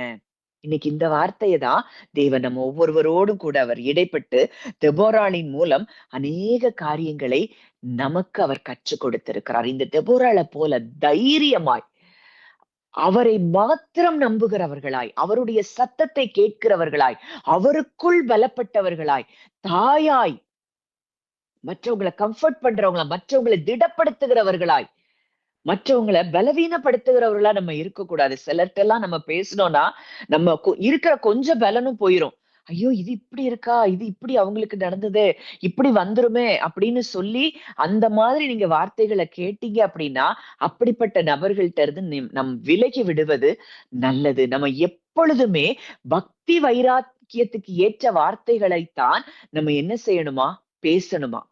இன்னைக்கு இந்த வார்த்தையை தான் தேவன் நம்ம ஒவ்வொருவரோடும் கூட அவர் இடைப்பட்டு தெபோராளின் மூலம் அநேக காரியங்களை நமக்கு அவர் கற்றுக் கொடுத்திருக்கிறார். இந்த தெபோராளை போல தைரியமாய் அவரை மாத்திரம் நம்புகிறவர்களாய், அவருடைய சத்தத்தை கேட்கிறவர்களாய், அவருக்குள் பலப்பட்டவர்களாய், தாயாய் மற்றவங்களை கம்ஃபர்ட் பண்றவங்களா, மற்றவங்களை திடப்படுத்துகிறவர்களாய், மற்றவங்களை பலவீனப்படுத்துகிறவர்களா நம்ம இருக்கக்கூடாது. சிலர்கிட்ட எல்லாம் நம்ம பேசணும்னா நம்ம இருக்கிற கொஞ்சம் பலனும் போயிரும். ஐயோ இது இப்படி இருக்கா, இது இப்படி அவங்களுக்கு நடந்தது, இப்படி வந்துருமே அப்படின்னு சொல்லி அந்த மாதிரி நீங்க வார்த்தைகளை கேட்டீங்க அப்படின்னா அப்படிப்பட்ட நபர்கள்ட்ட இருந்து நம் விலகி விடுவது நல்லது. நம்ம எப்பொழுதுமே பக்தி வைராக்கியத்துக்கு ஏற்ற வார்த்தைகளைத்தான் நம்ம என்ன செய்யணுமா? பேசணுமா?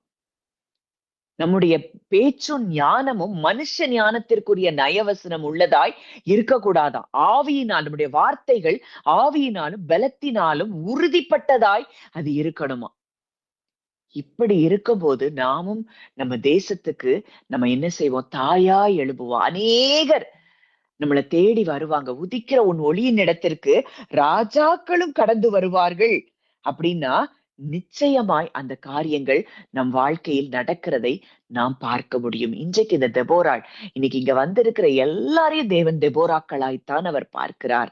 நம்முடைய பேச்சும் ஞானமும் மனுஷ ஞானத்திற்குரிய நயவசனம் உள்ளதாய் இருக்கக்கூடாதான். ஆவியினால் நம்முடைய வார்த்தைகள் ஆவியினாலும் பலத்தினாலும் உறுதிப்பட்டதாய் அது இருக்கணுமா? இப்படி இருக்கும்போது நாமும் நம்ம தேசத்துக்கு நம்ம என்ன செய்வோம்? தாயாய் எழுப்புவோம். அநேகர் நம்மளை தேடி வருவாங்க. உதிக்கிற உன் ஒளியின் இடத்திற்கு ராஜாக்களும் கடந்து வருவார்கள் அப்படின்னா நிச்சயமாய் அந்த காரியங்கள் நம் வாழ்க்கையில் நடக்கிறதை நாம் பார்க்க முடியும். இன்றைக்கு இந்த தெபோராள், இன்னைக்கு இங்க வந்திருக்கிற எல்லாரையும் தேவன் தெபோராக்களாய்த்தான் அவர் பார்க்கிறார்.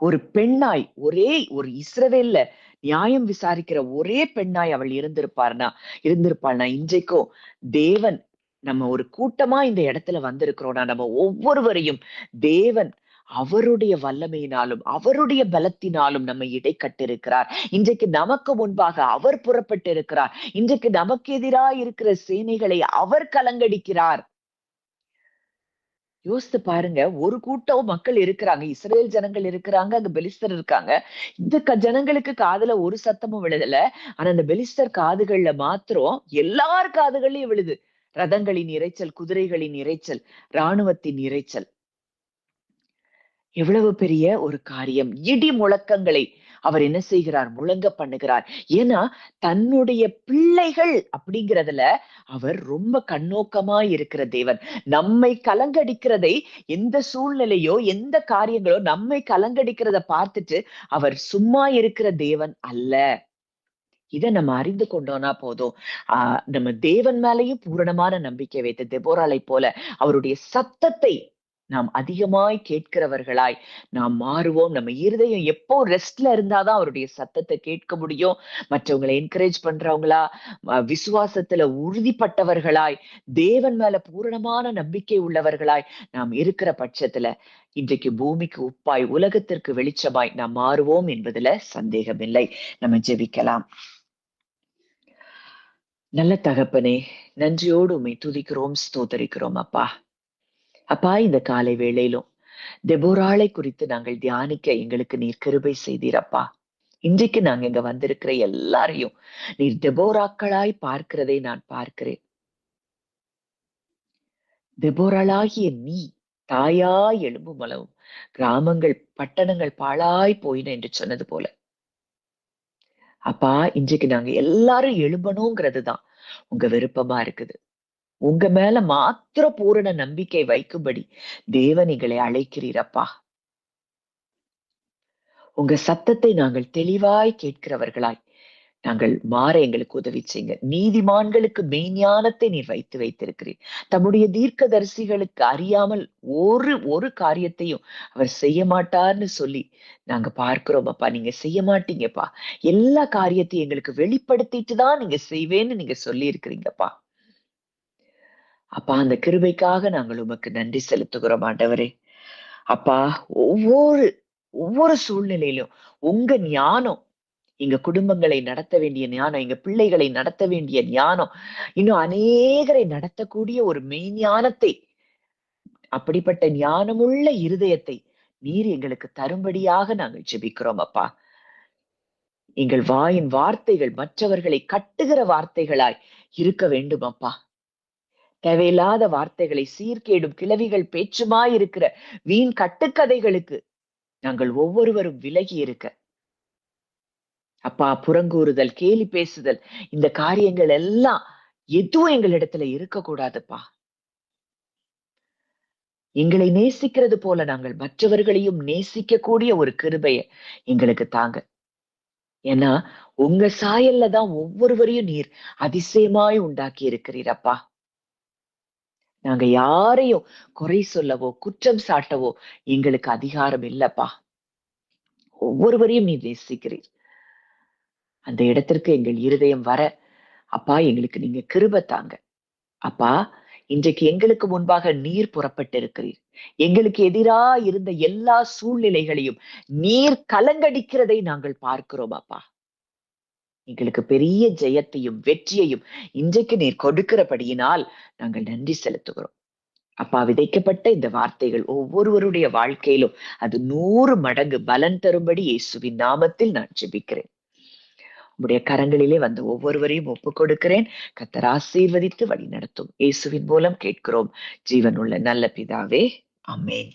ஒரு பெண்ணாய், ஒரே ஒரு இஸ்ரவேல்ல நியாயம் விசாரிக்கிற ஒரே பெண்ணாய் அவள் இருந்திருப்பாள்னா இன்றைக்கும் தேவன் நம்ம ஒரு கூட்டமா இந்த இடத்துல வந்திருக்கிறோம்னா நம்ம ஒவ்வொருவரையும் தேவன் அவருடைய வல்லமையினாலும் அவருடைய பலத்தினாலும் நம்ம இடைக்கட்டிருக்கிறார். இன்றைக்கு நமக்கு முன்பாக அவர் புறப்பட்டு இருக்கிறார். இன்றைக்கு நமக்கு எதிராக இருக்கிற சேனைகளை அவர் கலங்கடிக்கிறார். யோசித்து பாருங்க. ஒரு கூட்டம் மக்கள் இருக்கிறாங்க, இஸ்ரேல் ஜனங்கள் இருக்கிறாங்க, அங்க பெலிஸ்தர் இருக்காங்க. இந்த ஜனங்களுக்கு காதுல ஒரு சத்தமும் விழுதல. ஆனா அந்த பெலிஸ்தர் காதுகள்ல மாத்திரம் எல்லார் காதுகளையும் விழுது. ரதங்களின் இரைச்சல், குதிரைகளின் இரைச்சல், இராணுவத்தின் இரைச்சல். எவ்வளவு பெரிய ஒரு காரியம்! இடி முழக்கங்களை அவர் என்ன செய்கிறார்? முழங்க பண்ணுகிறார். ஏன்னா தன்னுடைய பிள்ளைகள் அப்படிங்கிறதுல அவர் ரொம்ப கண்ணோக்கமா இருக்கிற தேவன். நம்மை கலங்கடிக்கிறதை, எந்த சூழ்நிலையோ எந்த காரியங்களோ நம்மை கலங்கடிக்கிறத பார்த்துட்டு அவர் சும்மா இருக்கிற தேவன் அல்ல. இதை நம்ம அறிந்து கொண்டோம்னா போதும். நம்ம தேவன் மேலேயும் பூரணமான நம்பிக்கை வைத்து தெபோராளை போல அவருடைய சத்தத்தை நாம் அதிகமாய் கேட்கிறவர்களாய் நாம் மாறுவோம். நம்ம இருதயம் எப்போ ரெஸ்ட்ல இருந்தாதான் அவருடைய சத்தத்தை கேட்க முடியும். மற்றவங்களை என்கரேஜ் பண்றவங்களா, விசுவாசத்துல உறுதிப்பட்டவர்களாய், தேவன் மேல பூரணமான நம்பிக்கை உள்ளவர்களாய் நாம் இருக்கிற பட்சத்துல இன்றைக்கு பூமிக்கு உப்பாய், உலகத்திற்கு வெளிச்சமாய் நாம் மாறுவோம் என்பதுல சந்தேகமில்லை. நம்ம ஜெபிக்கலாம். நல்ல தகப்பனே, நன்றியோடு உம்மை துதிக்கிறோம், ஸ்தோத்தரிக்கிறோம் அப்பா. அப்பா, இந்த காலை வேளையிலும் தெபோராளை குறித்து நாங்கள் தியானிக்க எங்களுக்கு நீர் கிருபை செய்தீரப்பா. இன்றைக்கு நாங்க இங்க வந்திருக்கிற எல்லாரையும் நீர் தெபோராக்களாய் பார்க்கிறதை நான் பார்க்கிறேன். தெபோராளாகிய நீ தாயாய் எழும்பும் அளவும் கிராமங்கள் பட்டணங்கள் பாழாய் போயின என்று சொன்னது போல அப்பா, இன்றைக்கு நாங்க எல்லாரும் எழும்பணுங்கிறது தான் உங்க விருப்பமா இருக்குது. உங்க மேல மாத்திர பூரண நம்பிக்கை வைக்கும்படி தேவன் எங்களை அழைக்கிறீரப்பா. உங்க சத்தத்தை நாங்கள் தெளிவாய் கேட்கிறவர்களாய் நாங்கள் மாற எங்களுக்கு உதவி செய்யுங்க. நீதிமான்களுக்கு மெய்ஞானத்தை நீர் வைத்து வைத்திருக்கிறீர். தம்முடைய தீர்க்கதரிசிகளுக்கு அறியாமல் ஒரு காரியத்தையும் அவர் செய்ய மாட்டார்னு சொல்லி நாங்க பார்க்கிறோம் அப்பா. நீங்க செய்ய மாட்டீங்கப்பா. எல்லா காரியத்தையும் எங்களுக்கு வெளிப்படுத்திட்டு தான் நீங்க செய்வேன்னு நீங்க சொல்லி இருக்கிறீங்கப்பா. அப்பா, அந்த கிருபைக்காக நாங்கள் உமக்கு நன்றி செலுத்துகிறோம் ஆண்டவரே. அப்பா, ஒவ்வொரு சூழ்நிலையிலும் உங்க ஞானம், எங்க குடும்பங்களை நடத்த வேண்டிய ஞானம், எங்க பிள்ளைகளை நடத்த வேண்டிய ஞானம், இன்னும் அநேகரை நடத்தக்கூடிய ஒரு மெய்ஞானத்தை, அப்படிப்பட்ட ஞானமுள்ள இருதயத்தை நீர் எங்களுக்கு தரும்படியாக நாங்கள் ஜெபிக்கிறோம் அப்பா. எங்கள் வாயின் வார்த்தைகள் மற்றவர்களை கட்டுகிற வார்த்தைகளாய் இருக்க வேண்டும் அப்பா. தேவையில்லாத வார்த்தைகளை, சீர்கேடும் கிளவிகள் பேச்சுமாய் இருக்கிற வீண் கட்டுக்கதைகளுக்கு நாங்கள் ஒவ்வொருவரும் விலகி இருக்க அப்பா, புறங்கூறுதல், கேலி பேசுதல், இந்த காரியங்கள் எல்லாம் எதுவும் எங்களிடத்துல இருக்கக்கூடாதுப்பா. எங்களை நேசிக்கிறது போல நாங்கள் மற்றவர்களையும் நேசிக்கக்கூடிய ஒரு கிருபைய எங்களுக்கு தாங்க. ஏன்னா உங்க சாயல்ல தான் ஒவ்வொருவரையும் நீர் அதிசயமாய் உண்டாக்கி இருக்கிறீரப்பா. நாங்க யாரையும் குறை சொல்லவோ குற்றம் சாட்டவோ எங்களுக்கு அதிகாரம் இல்லப்பா. ஒவ்வொருவரையும் நீர் நேசிக்கிறீர். அந்த இடத்திற்கு எங்கள் இருதயம் வர அப்பா எங்களுக்கு நீங்க கிருபை தாங்க அப்பா. இன்றைக்கு எங்களுக்கு முன்பாக நீர் புறப்பட்டு இருக்கிறீர். எங்களுக்கு எதிரா இருந்த எல்லா சூழ்நிலைகளையும் நீர் கலங்கடிக்கிறதை நாங்கள் பார்க்கிறோம் அப்பா. எங்களுக்கு பெரிய ஜெயத்தையும் வெற்றியையும் இன்றைக்கு நீர் கொடுக்கிறபடியினால் நாங்கள் நன்றி செலுத்துகிறோம் அப்பா. விதைக்கப்பட்ட இந்த வார்த்தைகள் ஒவ்வொருவருடைய வாழ்க்கையிலும் அது 100 மடங்கு பலன் தரும்படி இயேசுவின் நாமத்தில் நான் ஜெபிக்கிறேன். உம்முடைய கரங்களிலே வந்த ஒவ்வொருவரையும் ஒப்புக் கொடுக்கிறேன். கர்த்தர் ஆசீர்வதித்து வழி நடத்தும். இயேசுவின் மூலம் கேட்கிறோம் ஜீவனுள்ள நல்ல பிதாவே, ஆமென்.